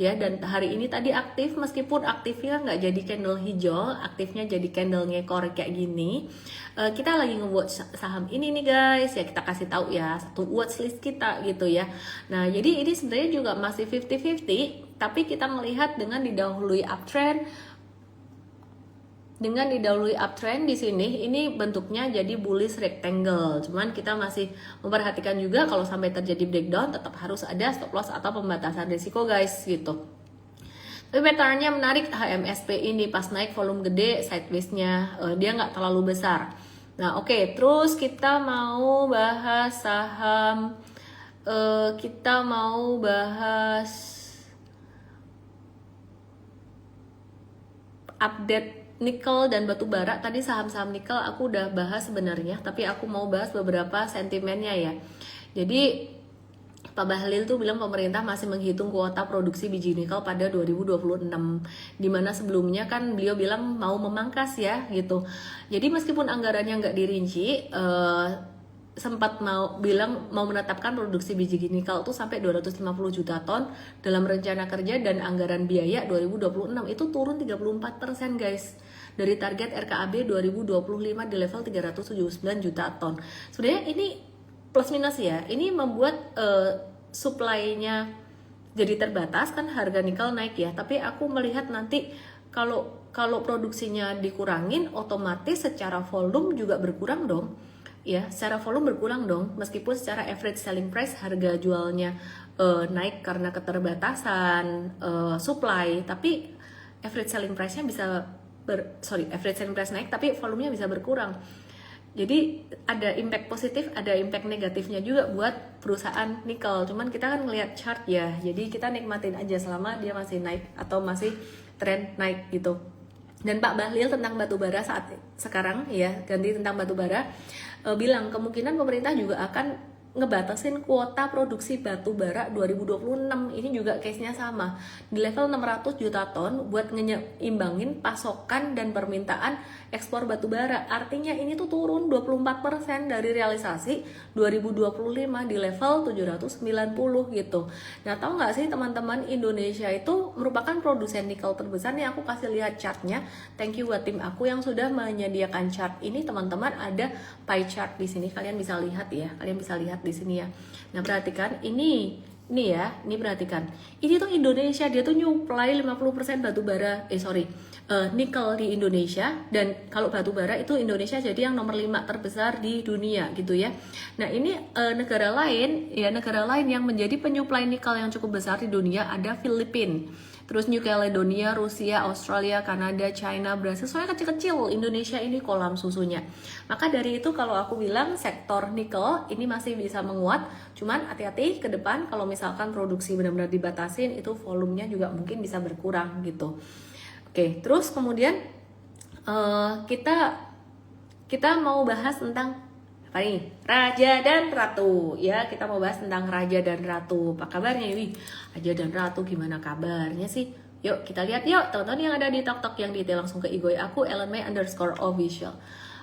ya, dan hari ini tadi aktif meskipun aktifnya nggak jadi candle hijau, aktifnya jadi candle ngekor kayak gini. Kita lagi nge-watch saham ini nih guys ya, kita kasih tahu ya satu watchlist kita gitu ya. Nah, jadi ini sebenarnya juga masih 50-50 tapi kita melihat dengan didahului uptrend di sini ini bentuknya jadi bullish rectangle. Cuman kita masih memperhatikan juga kalau sampai terjadi breakdown tetap harus ada stop loss atau pembatasan risiko guys gitu. Tapi patternnya menarik HMSP ini pas naik volume gede sideways-nya dia nggak terlalu besar. Nah, oke, terus kita mau bahas saham update nikel dan batu bara, tadi saham-saham nikel aku udah bahas sebenarnya, tapi aku mau bahas beberapa sentimennya ya. Jadi Pak Bahlil tuh bilang pemerintah masih menghitung kuota produksi biji nikel pada 2026, dimana sebelumnya kan beliau bilang mau memangkas ya gitu. Jadi meskipun anggarannya nggak dirinci, sempat mau bilang mau menetapkan produksi biji nikel itu sampai 250 juta ton dalam rencana kerja, dan anggaran biaya 2026 itu turun 34% guys, dari target RKAB 2025 di level 379 juta ton. Sebenarnya ini plus minus ya, ini membuat supply-nya jadi terbatas kan, harga nikel naik ya, tapi aku melihat nanti kalau produksinya dikurangin, otomatis secara volume juga berkurang dong ya, secara volume berkurang dong, meskipun secara average selling price harga jualnya naik karena keterbatasan supply, tapi average selling price-nya bisa average selling price naik tapi volumenya bisa berkurang. Jadi ada impact positif, ada impact negatifnya juga buat perusahaan nikel. Cuman kita kan ngelihat chart ya, jadi kita nikmatin aja selama dia masih naik atau masih tren naik gitu. Dan Pak Bahlil tentang batu bara saat sekarang ya, ganti tentang batu bara, bilang kemungkinan pemerintah juga akan ngebatasin kuota produksi batu bara 2026. Ini juga case-nya sama di level 600 juta ton buat ngeimbangin pasokan dan permintaan ekspor batu bara. Artinya ini tuh turun 24% dari realisasi 2025 di level 790 gitu. Nah, tahu nggak sih teman-teman, Indonesia itu merupakan produsen nikel terbesar nih. Aku kasih lihat chartnya. Thank you buat tim aku yang sudah menyediakan chart ini, teman-teman. Ada pie chart di sini, kalian bisa lihat ya, kalian bisa lihat di sini ya. Nah, perhatikan ini ya, ini perhatikan. Ini tuh Indonesia, dia tuh nyuplai 50% batu bara, nikel di Indonesia, dan kalau batu bara itu Indonesia jadi yang nomor 5 terbesar di dunia gitu ya. Nah, ini negara lain yang menjadi penyuplai nikel yang cukup besar di dunia ada Filipina, terus New Caledonia, Rusia, Australia, Kanada, China, Brasil. Soalnya kecil-kecil, Indonesia ini kolam susunya. Maka dari itu kalau aku bilang sektor nikel ini masih bisa menguat. Cuman hati-hati ke depan kalau misalkan produksi benar-benar dibatasin, itu volumenya juga mungkin bisa berkurang gitu. Oke, terus kemudian kita mau bahas tentang apa nih? Raja dan Ratu ya. Kita mau bahas tentang Raja dan Ratu. Apa kabarnya Wi? Raja dan Ratu gimana kabarnya sih? Yuk kita lihat yuk teman-teman yang ada di TikTok yang detail, langsung ke IG aku @ellenmay_official.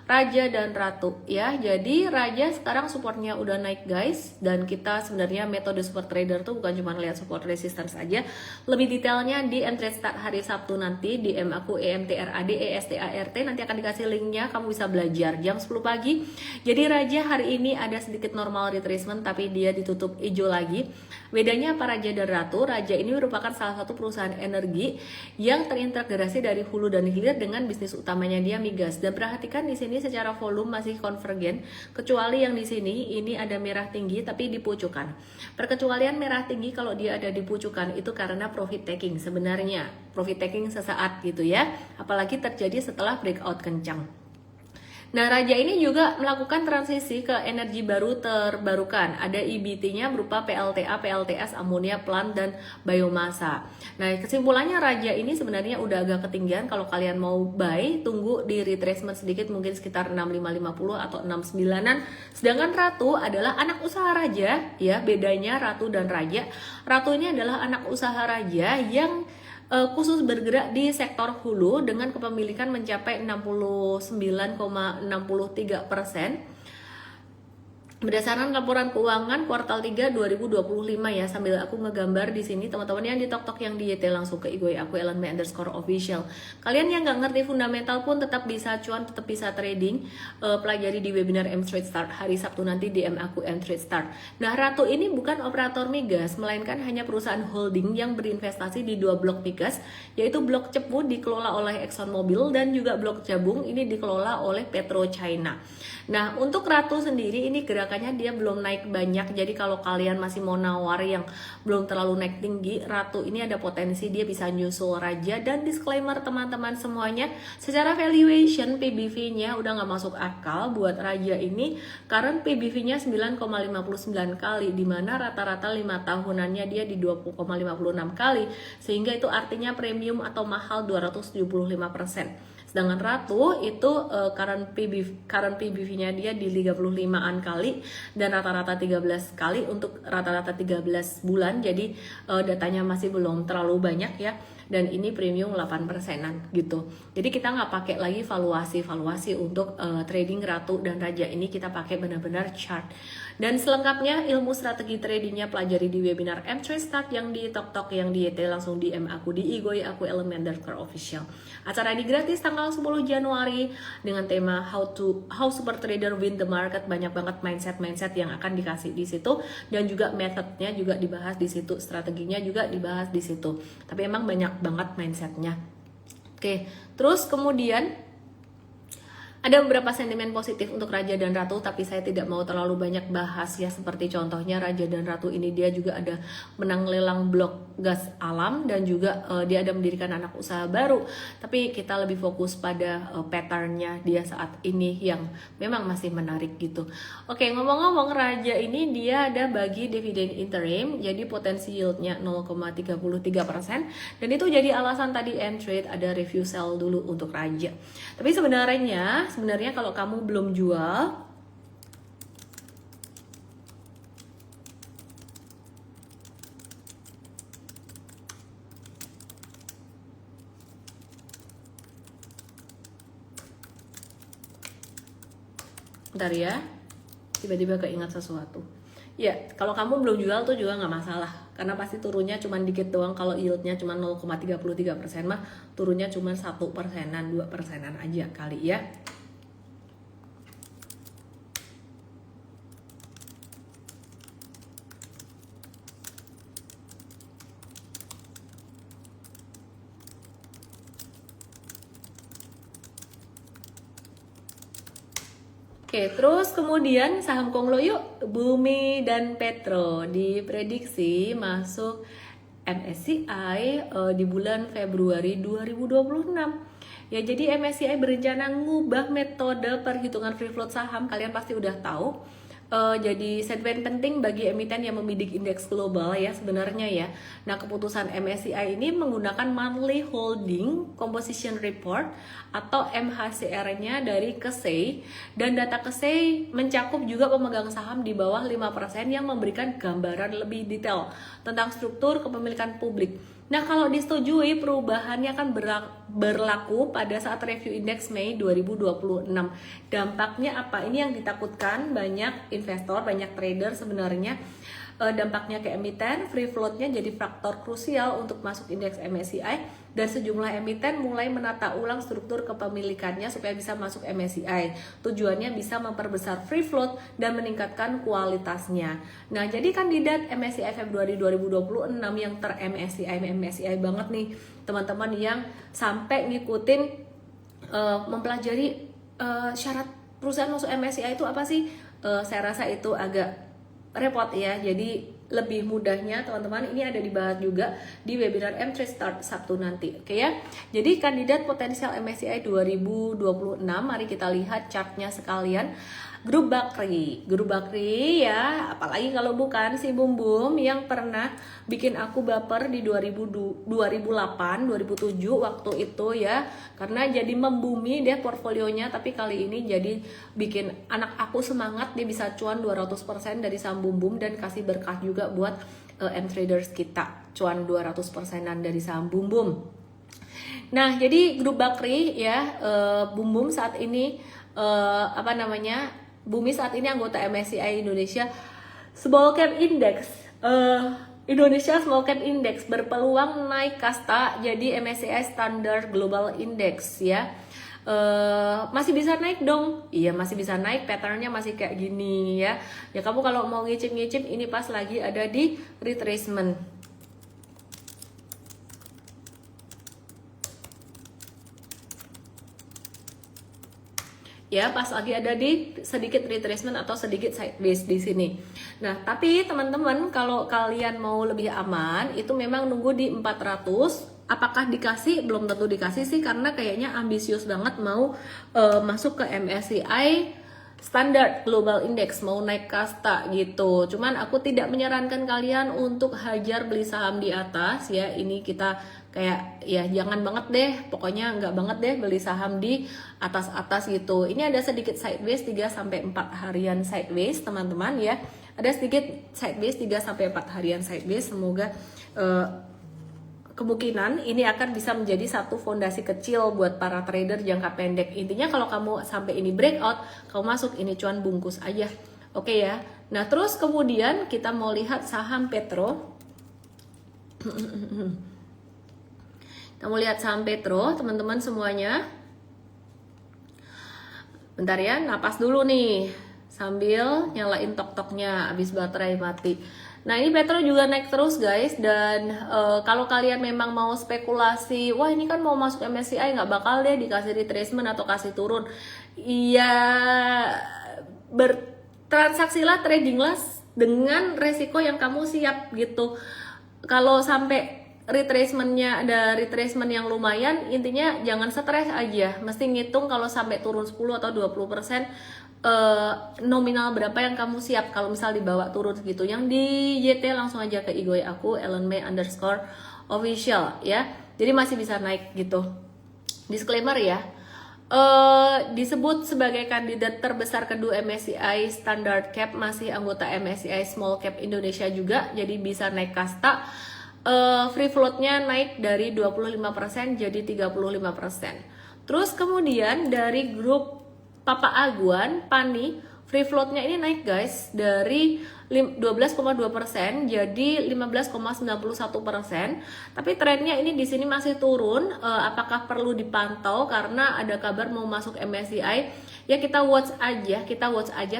Raja dan Ratu ya. Jadi Raja sekarang supportnya udah naik guys, dan kita sebenarnya metode support trader tuh bukan cuma lihat support resistance aja. Lebih detailnya di entry start hari Sabtu nanti, DM aku EMTRADESTART, nanti akan dikasih linknya, kamu bisa belajar jam 10 pagi. Jadi Raja hari ini ada sedikit normal retracement tapi dia ditutup hijau lagi. Bedanya apa Raja dan Ratu? Raja ini merupakan salah satu perusahaan energi yang terintegrasi dari hulu dan hilir dengan bisnis utamanya dia migas. Dan perhatikan di sini secara volume masih konvergen, kecuali yang di sini ini ada merah tinggi tapi di pucukan. Perkecualian merah tinggi kalau dia ada di pucukan itu karena profit taking, sebenarnya profit taking sesaat gitu ya, apalagi terjadi setelah breakout kencang. Nah, Raja ini juga melakukan transisi ke energi baru terbarukan. Ada EBT-nya berupa PLTA, PLTS, amonia plant, dan biomasa. Nah, kesimpulannya Raja ini sebenarnya udah agak ketinggian. Kalau kalian mau buy, tunggu di retracement sedikit, mungkin sekitar 6550 atau 69-an. Sedangkan Ratu adalah anak usaha Raja, ya. Bedanya Ratu dan Raja. Ratu ini adalah anak usaha Raja yang khusus bergerak di sektor hulu dengan kepemilikan mencapai 69,63%. Berdasarkan laporan keuangan kuartal 3 2025 ya, sambil aku ngegambar di sini, teman-teman yang di TikTok yang di YT langsung ke IG aku @ellenmay_official. Kalian yang nggak ngerti fundamental pun tetap bisa cuan, tetap bisa trading. Pelajari di webinar M-Trade Start hari Sabtu nanti, DM aku M-Trade Start. Nah, Ratu ini bukan operator migas, melainkan hanya perusahaan holding yang berinvestasi di 2 blok migas, yaitu blok Cepu dikelola oleh ExxonMobil dan juga blok Jabung ini dikelola oleh PetroChina. Nah, untuk Ratu sendiri ini gerakannya dia belum naik banyak. Jadi kalau kalian masih mau nawar yang belum terlalu naik tinggi, Ratu ini ada potensi dia bisa nyusul Raja. Dan disclaimer teman-teman semuanya, secara valuation PBV-nya udah nggak masuk akal buat Raja ini. Current PBV-nya 9,59 kali, dimana rata-rata 5 tahunannya dia di 20,56 kali. Sehingga itu artinya premium atau mahal 275%. Sedangkan Ratu itu current PBV-nya dia di 35-an kali dan rata-rata 13 kali untuk rata-rata 13 bulan. Jadi datanya masih belum terlalu banyak ya. Dan ini premium 8%-an gitu. Jadi kita nggak pakai lagi valuasi untuk trading Ratu dan Raja ini, kita pakai benar-benar chart. Dan selengkapnya ilmu strategi tradingnya pelajari di webinar M3 Start yang di TokTok, yang di YT langsung DM aku di IG aku Elementer Official. Acara ini gratis tanggal 10 Januari dengan tema How Super Trader Win the Market. Banyak banget mindset yang akan dikasih di situ dan juga metodenya juga dibahas di situ, strateginya juga dibahas di situ. Tapi emang banyak banget mindsetnya. Oke, terus kemudian ada beberapa sentimen positif untuk Raja dan Ratu, tapi saya tidak mau terlalu banyak bahas ya. Seperti contohnya Raja dan Ratu ini dia juga ada menang lelang blok gas alam dan juga dia ada mendirikan anak usaha baru. Tapi kita lebih fokus pada patternnya dia saat ini yang memang masih menarik gitu. Oke, ngomong-ngomong Raja ini dia ada bagi dividen interim, jadi potensi yieldnya 0,33% dan itu jadi alasan tadi M-Trade ada review sell dulu untuk Raja. Tapi sebenarnya kalau kamu belum jual, bentar ya, tiba-tiba keingat sesuatu. Ya, kalau kamu belum jual tuh juga nggak masalah, karena pasti turunnya cuma dikit doang. Kalau yieldnya cuma 0,33% mah turunnya cuma 1%-an, 2%-an aja kali ya. Oke, terus kemudian saham Konglo yuk, Bumi dan Petro diprediksi masuk MSCI di bulan Februari 2026. Ya, jadi MSCI berencana ngubah metode perhitungan free float saham. Kalian pasti udah tahu. Jadi sentimen penting bagi emiten yang membidik indeks global ya sebenarnya ya. Nah, keputusan MSCI ini menggunakan monthly holding composition report atau MHCR-nya dari KSEI, dan data KSEI mencakup juga pemegang saham di bawah 5% yang memberikan gambaran lebih detail tentang struktur kepemilikan publik. Nah, kalau disetujui, perubahannya akan berlaku pada saat review indeks Mei 2026. Dampaknya apa? Ini yang ditakutkan banyak investor, banyak trader sebenarnya. Dampaknya ke emiten, free floatnya jadi faktor krusial untuk masuk indeks MSCI, dan sejumlah emiten mulai menata ulang struktur kepemilikannya supaya bisa masuk MSCI. Tujuannya bisa memperbesar free float dan meningkatkan kualitasnya. Nah, jadi kandidat MSCI Februari 2026 yang ter-MSCI banget nih, teman-teman yang sampai ngikutin mempelajari syarat perusahaan masuk MSCI itu apa sih? Saya rasa itu agak repot ya. Jadi lebih mudahnya teman-teman ini ada dibahas juga di webinar M3 Start Sabtu nanti. Oke ya. Jadi kandidat potensial MSCI 2026, mari kita lihat chartnya sekalian. Grup Bakri ya, apalagi kalau bukan si Bum Bum yang pernah bikin aku baper di 2008, 2007 waktu itu ya, karena jadi membumi deh portfolionya. Tapi kali ini jadi bikin anak aku semangat, dia bisa cuan 200% dari saham Bum Bum dan kasih berkah juga buat M-traders kita, cuan 200%-an dari saham Bum Bum. Nah, jadi grup Bakri ya, Bum Bum saat ini Bumi saat ini anggota MSCI Indonesia Small Cap Index. Indonesia Small Cap Index berpeluang naik kasta jadi MSCI Standard Global Index ya. Masih bisa naik dong. Iya, masih bisa naik, patternnya masih kayak gini ya. Ya, kamu kalau mau ngicip-ngicip ini pas lagi ada di retracement. Ya, pas lagi ada di sedikit retracement atau sedikit sideways di sini. Nah, tapi teman-teman kalau kalian mau lebih aman itu memang nunggu di 400. Apakah dikasih? Belum tentu dikasih sih, karena kayaknya ambisius banget mau masuk ke MSCI Standard Global Index mau naik kasta gitu. Cuman aku tidak menyarankan kalian untuk hajar beli saham di atas ya. Ini kita kayak ya jangan banget deh, pokoknya nggak banget deh beli saham di atas-atas gitu. Ini ada sedikit sideways 3-4 harian sideways teman-teman ya. Ada sedikit sideways 3-4 harian sideways. Semoga kemungkinan ini akan bisa menjadi satu fondasi kecil buat para trader jangka pendek. Intinya kalau kamu sampai ini breakout, kamu masuk ini cuan bungkus aja. Oke ya. Nah, terus kemudian kita mau lihat saham Petro. Kamu lihat saham Petro, teman-teman semuanya. Bentar ya, napas dulu nih. Sambil nyalain tok-toknya, habis baterai mati. Nah, ini Petro juga naik terus guys. Dan kalau kalian memang mau spekulasi, wah ini kan mau masuk MSCI, nggak bakal deh dikasih retracement atau kasih turun. Iya, bertransaksilah, tradinglah dengan resiko yang kamu siap gitu. Kalau sampai retracementnya ada retracement yang lumayan, intinya jangan stres aja. Mesti ngitung kalau sampai turun 10 atau 20%, nominal berapa yang kamu siap kalau misal dibawa turun segitu. Yang di YT langsung aja ke IG aku @ellenmay_official ya. Jadi masih bisa naik gitu. Disclaimer ya. Disebut sebagai kandidat terbesar kedua MSCI Standard Cap, masih anggota MSCI Small Cap Indonesia juga, jadi bisa naik kasta. Free floatnya naik dari 25% jadi 35%. Terus kemudian dari grup Papa Aguan, Pani, free floatnya ini naik guys dari 12,2% jadi 15,91%. Tapi trennya ini di sini masih turun. Apakah perlu dipantau karena ada kabar mau masuk MSCI? Ya kita watch aja,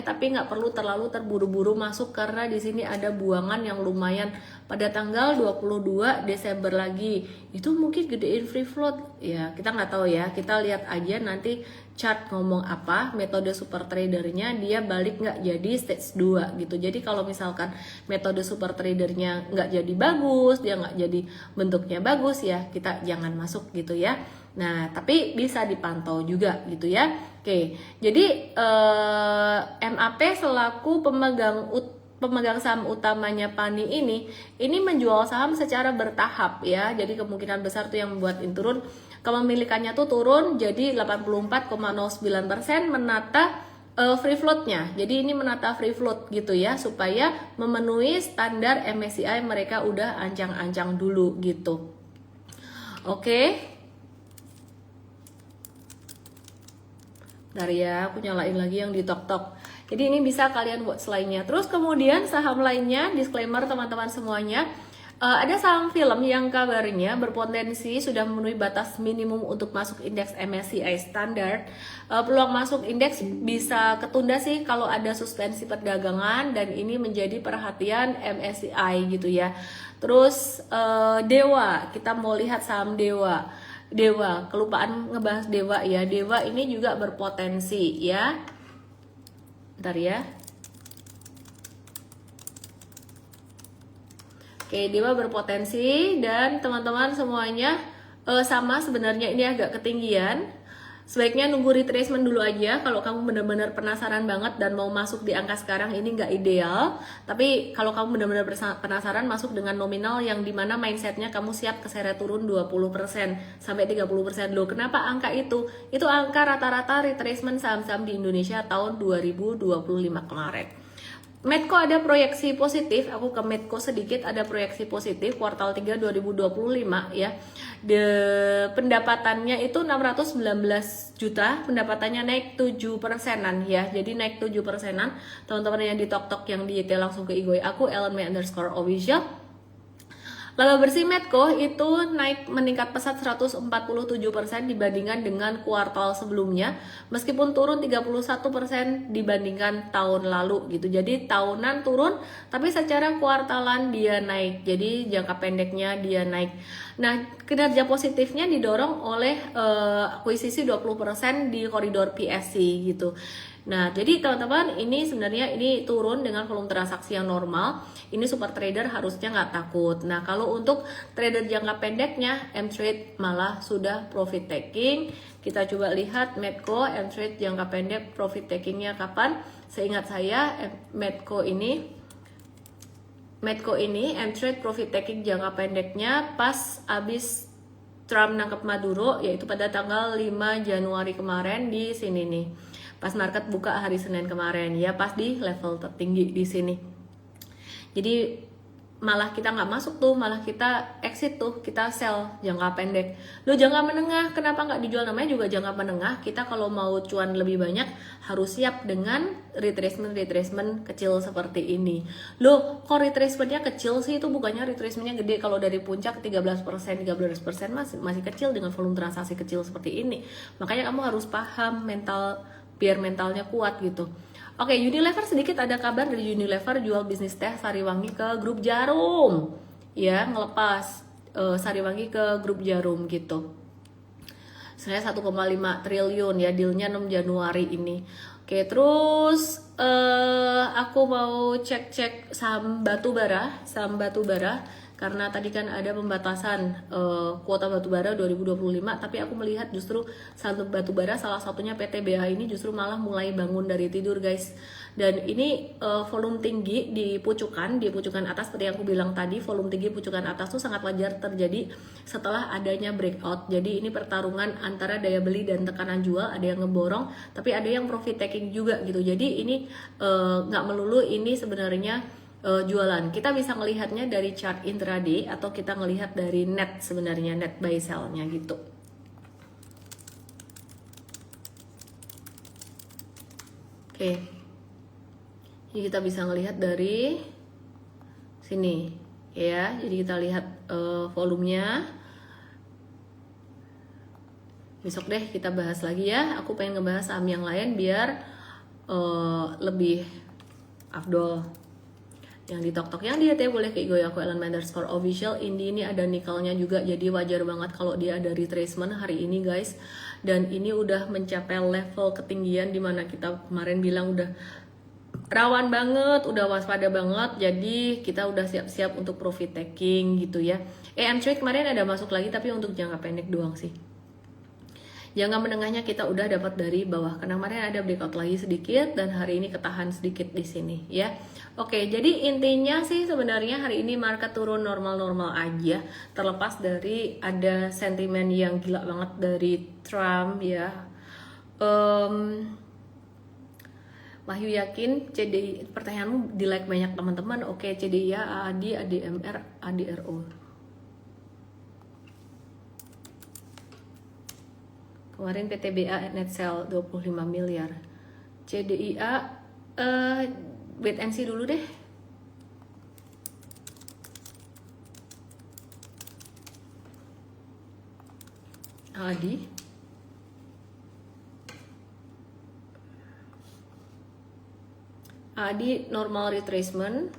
tapi nggak perlu terlalu terburu-buru masuk karena di sini ada buangan yang lumayan pada tanggal 22 Desember lagi. Itu mungkin gedein free float. Ya kita nggak tahu ya. Kita lihat aja nanti chart ngomong apa, metode super tradernya dia balik nggak jadi stage 2 gitu. Jadi kalau misalkan metode super tradernya nggak jadi bagus, dia nggak jadi bentuknya bagus ya, kita jangan masuk gitu ya. Nah tapi bisa dipantau juga gitu ya. Oke, jadi MAP selaku pemegang saham utamanya Pani ini menjual saham secara bertahap ya. Jadi kemungkinan besar tuh yang membuat ini turun. Kepemilikannya tuh turun jadi 84,09% menata free floatnya. Jadi ini menata free float gitu ya, supaya memenuhi standar MSCI mereka udah ancang-ancang dulu gitu. Oke. Bentar ya, aku nyalain lagi yang di tok-tok. Jadi ini bisa kalian buat lainnya. Terus kemudian saham lainnya, disclaimer teman-teman semuanya. Ada saham film yang kabarnya berpotensi sudah memenuhi batas minimum untuk masuk indeks MSCI standar. Peluang masuk indeks bisa ketunda sih kalau ada suspensi perdagangan, dan ini menjadi perhatian MSCI gitu ya. Terus Dewa, kita mau lihat saham Dewa, kelupaan ngebahas Dewa ya. Dewa ini juga berpotensi ya. Bentar ya. Oke, Dewa berpotensi, dan teman-teman semuanya sama sebenarnya ini agak ketinggian. Sebaiknya nunggu retracement dulu aja kalau kamu benar-benar penasaran banget dan mau masuk di angka sekarang ini nggak ideal. Tapi kalau kamu benar-benar penasaran, masuk dengan nominal yang dimana mindsetnya kamu siap keseret turun 20% sampai 30% loh. Kenapa angka itu? Itu angka rata-rata retracement saham-saham di Indonesia tahun 2025 kemarin. Medco ada proyeksi positif, aku ke Medco sedikit, ada proyeksi positif kuartal 3 2025 ya. Pendapatannya itu 619 juta, pendapatannya naik 7%-an ya. Jadi naik 7%-an. Teman-teman yang di tok-tok yang di YT langsung ke IG aku @ellenmay_official. Laba bersih Medco itu naik meningkat pesat 147% dibandingkan dengan kuartal sebelumnya, meskipun turun 31% dibandingkan tahun lalu gitu. Jadi tahunan turun, tapi secara kuartalan dia naik. Jadi jangka pendeknya dia naik. Nah, kinerja positifnya didorong oleh akuisisi 20% di koridor PSC gitu. Nah, jadi teman-teman, ini sebenarnya ini turun dengan volume transaksi yang normal. Ini super trader harusnya nggak takut. Nah, kalau untuk trader jangka pendeknya, M-Trade malah sudah profit taking. Kita coba lihat Medco, M-Trade jangka pendek profit takingnya kapan? Seingat saya, Medco ini M-Trade profit taking jangka pendeknya pas abis Trump nangkep Maduro, yaitu pada tanggal 5 Januari kemarin di sini nih. Pas market buka hari Senin kemarin, ya pas di level tertinggi di sini. Jadi malah kita nggak masuk tuh, malah kita exit tuh, kita sell jangka pendek. Lo jangka menengah, kenapa nggak dijual? Namanya juga jangka menengah. Kita kalau mau cuan lebih banyak harus siap dengan retracement kecil seperti ini. Lo kok retracementnya kecil sih? Itu bukannya retracementnya gede. Kalau dari puncak 13% masih kecil dengan volume transaksi kecil seperti ini. Makanya kamu harus paham biar mentalnya kuat gitu. Oke, Unilever sedikit ada kabar dari Unilever jual bisnis teh Sariwangi ke grup Jarum. Ya, ngelepas Sariwangi ke grup Jarum gitu. Saya 1,5 triliun ya, dealnya 6 Januari ini. Oke, terus aku mau cek saham batubara karena tadi kan ada pembatasan kuota batubara 2025, tapi aku melihat justru saham batubara salah satunya PTBA ini justru malah mulai bangun dari tidur guys. Dan ini volume tinggi di pucukan atas, seperti yang aku bilang tadi, volume tinggi pucukan atas tuh sangat wajar terjadi setelah adanya breakout. Jadi ini pertarungan antara daya beli dan tekanan jual, ada yang ngeborong tapi ada yang profit taking juga gitu. Jadi ini nggak melulu ini sebenarnya jualan. Kita bisa melihatnya dari chart intraday atau kita melihat dari net, sebenarnya net buy sell-nya gitu. Oke. Jadi kita bisa melihat dari sini ya. Jadi kita lihat volumenya. Besok deh kita bahas lagi ya. Aku pengen ngebahas saham yang lain biar lebih afdol. Yang di TokTok yang dia boleh ke Igoyaku Ellen_for official. Ini ada nikelnya juga, jadi wajar banget kalau dia ada retracement hari ini guys. Dan ini udah mencapai level ketinggian dimana kita kemarin bilang udah rawan banget, udah waspada banget. Jadi kita udah siap-siap untuk profit taking gitu ya. M-Trade kemarin ada masuk lagi tapi untuk jangka pendek doang sih. Jangka menengahnya kita udah dapat dari bawah. Karena kemarin ada breakout lagi sedikit dan hari ini ketahan sedikit di sini ya. Oke, jadi intinya sih sebenarnya hari ini market turun normal-normal aja, terlepas dari ada sentimen yang gila banget dari Trump ya. Wahyu yakin CDI, pertanyaanmu di like banyak teman-teman. Oke, CDI, AAD, ADMR, ADRO. Kemarin PTBA net sell 25 miliar. CDIA wait and see dulu deh. Adi normal retracement.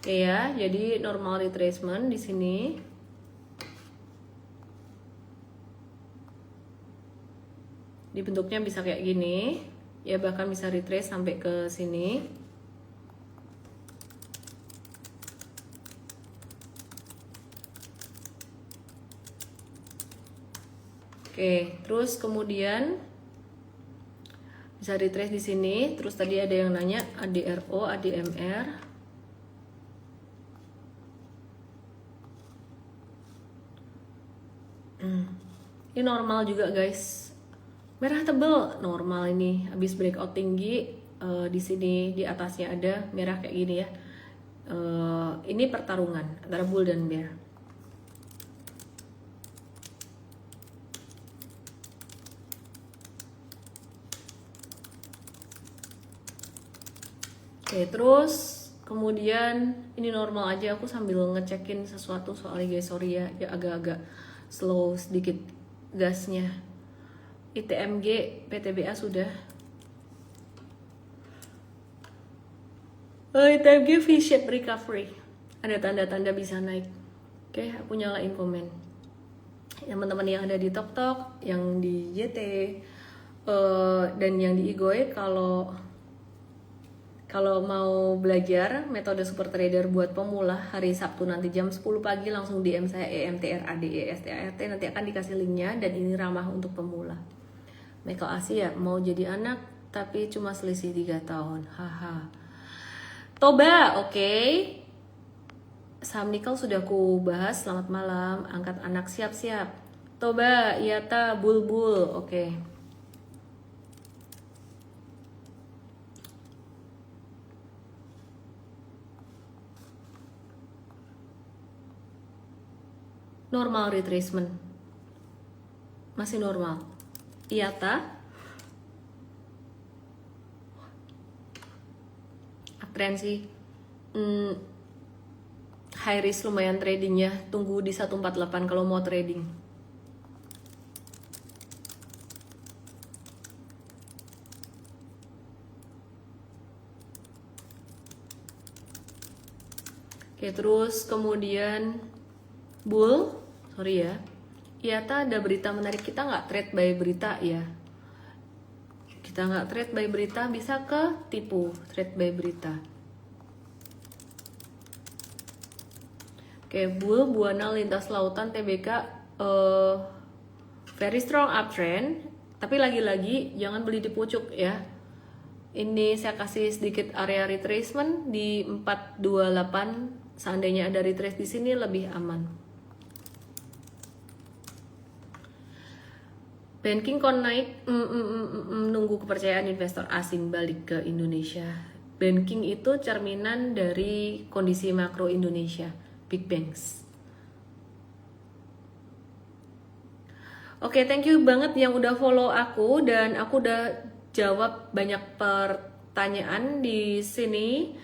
Oke ya, jadi normal retracement di sini. Dibentuknya bisa kayak gini, ya bahkan bisa retrace sampai ke sini. Oke, terus kemudian bisa retrace di sini. Terus tadi ada yang nanya ADRO, ADMR. Ini normal juga guys, merah tebel, normal ini. Habis breakout tinggi di sini di atasnya ada merah kayak gini ya. Ini pertarungan antara bull dan bear. Oke, terus kemudian ini normal aja. Aku sambil ngecekin sesuatu soalnya guys, sorry ya, dia agak-agak slow sedikit gasnya. ITMG PTBA sudah. ITMG V-shape recovery. Ada tanda-tanda bisa naik. Oke, aku nyalain komen. Teman-teman yang ada di TokTok, yang di JT, dan yang di Igoe, kalau mau belajar metode super trader buat pemula hari Sabtu nanti jam 10 pagi langsung DM saya EMTRADESTART, nanti akan dikasih linknya, dan ini ramah untuk pemula. Michael Asia mau jadi anak tapi cuma selisih 3 tahun. Haha. Toba, oke. Saham nikel sudah aku bahas. Selamat malam. Angkat anak siap-siap. Toba, Yata, Bulbul, oke. Normal retracement. Masih normal. Yata. Uptrend sih. High risk lumayan tradingnya, tunggu di 148 kalau mau trading. Oke, terus kemudian bull, sorry ya, IATA ada berita menarik, kita nggak trade by berita ya. Kita nggak trade by berita, bisa ke tipu trade by berita. Oke, bull, Buana, lintas lautan, TBK, very strong uptrend, tapi lagi-lagi jangan beli di pucuk ya. Ini saya kasih sedikit area retracement di 428, seandainya ada retrace di sini lebih aman. Banking kon naik, nunggu kepercayaan investor asing balik ke Indonesia. Banking itu cerminan dari kondisi makro Indonesia. Big banks. Oke, thank you banget yang udah follow aku, dan aku udah jawab banyak pertanyaan di sini.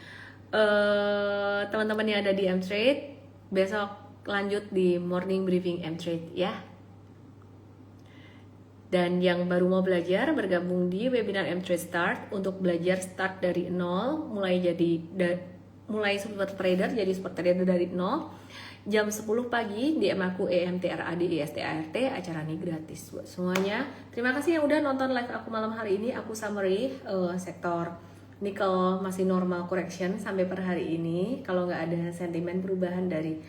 Teman-teman yang ada di M-Trade, besok lanjut di morning briefing M-Trade ya. Dan yang baru mau belajar, bergabung di webinar M-Trade Start untuk belajar start dari nol, mulai super trader jadi super trader dari nol. Jam 10 pagi DM aku EMTRADESTART, acara ini gratis buat semuanya. Terima kasih yang udah nonton live aku malam hari ini. Aku summary sektor nikel masih normal correction sampai per hari ini. Kalau nggak ada sentimen perubahan dari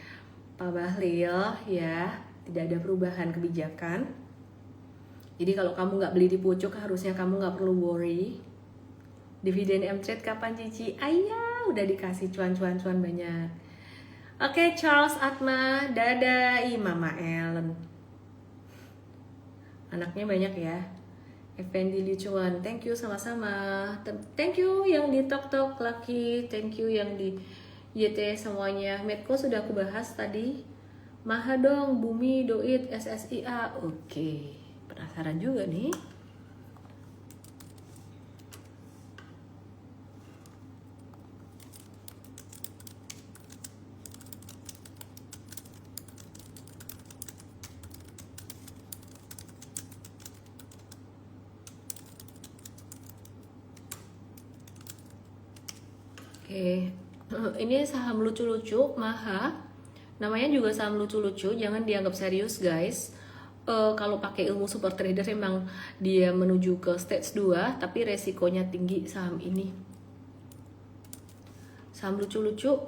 Pak Bahlil ya, tidak ada perubahan kebijakan. Jadi kalau kamu nggak beli di pucuk, harusnya kamu nggak perlu worry. Dividen M-Trade kapan Cici? Ayah, udah dikasih cuan-cuan banyak. Oke, Charles Atma, dadah, Mama Ellen. Anaknya banyak ya. Effendi Licuan, thank you sama-sama. Thank you yang di TokTok Lucky, thank you yang di YT semuanya. Medco sudah aku bahas tadi. Maha dong, Bumi, Doit, SSIA. Oke, penasaran juga nih. Oke, ini saham lucu-lucu, Maha. Namanya juga saham lucu-lucu, jangan dianggap serius guys. Kalau pakai ilmu super trader emang dia menuju ke stage 2, tapi resikonya tinggi saham ini. Saham lucu-lucu.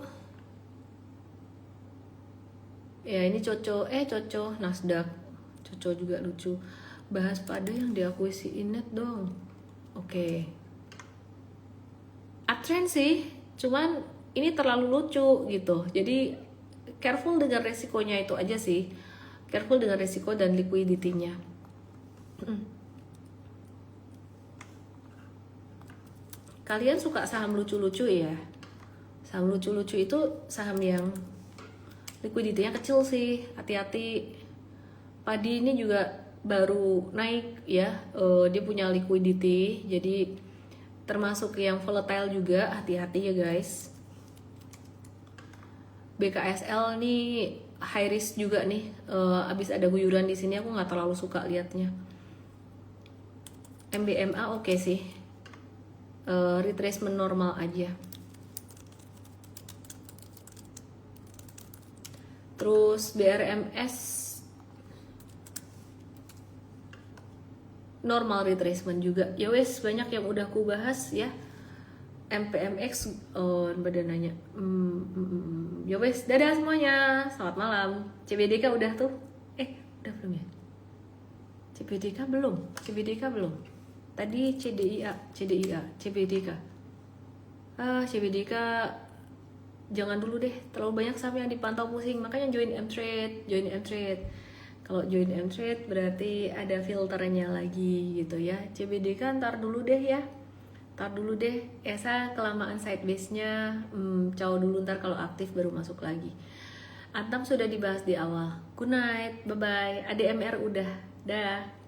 Ya ini Coco, Nasdaq. Coco juga lucu. Bahas pada yang diakuisi Inet dong. Oke. Uptrend sih, cuman ini terlalu lucu gitu. Jadi careful dengan resikonya itu aja sih. Careful dengan resiko dan liquidity-nya. Kalian suka saham lucu-lucu ya? Saham lucu-lucu itu saham yang liquidity-nya kecil sih. Hati-hati. Padi ini juga baru naik ya. Dia punya liquidity, jadi termasuk yang volatile juga, hati-hati ya guys. BKSL nih high risk juga nih, abis ada guyuran di sini aku nggak terlalu suka liatnya. MBMA oke sih, retracement normal aja. Terus BRMS normal retracement juga. Ya wes, banyak yang udah aku bahas ya. MPMX, oh badan nanya. Ya wes, dadah semuanya. Selamat malam. CBDK udah tuh? Udah belum ya? CBDK belum. Tadi CDIA, CBDK. CBDK jangan dulu deh, terlalu banyak saham yang dipantau pusing, makanya join M-Trade. Kalau join M-Trade berarti ada filternya lagi gitu ya. CBDK ntar dulu deh. ESA kelamaan sideways-nya, caw dulu, ntar kalau aktif baru masuk lagi. Antam sudah dibahas di awal. Good night, bye bye. ADMR udah, dah.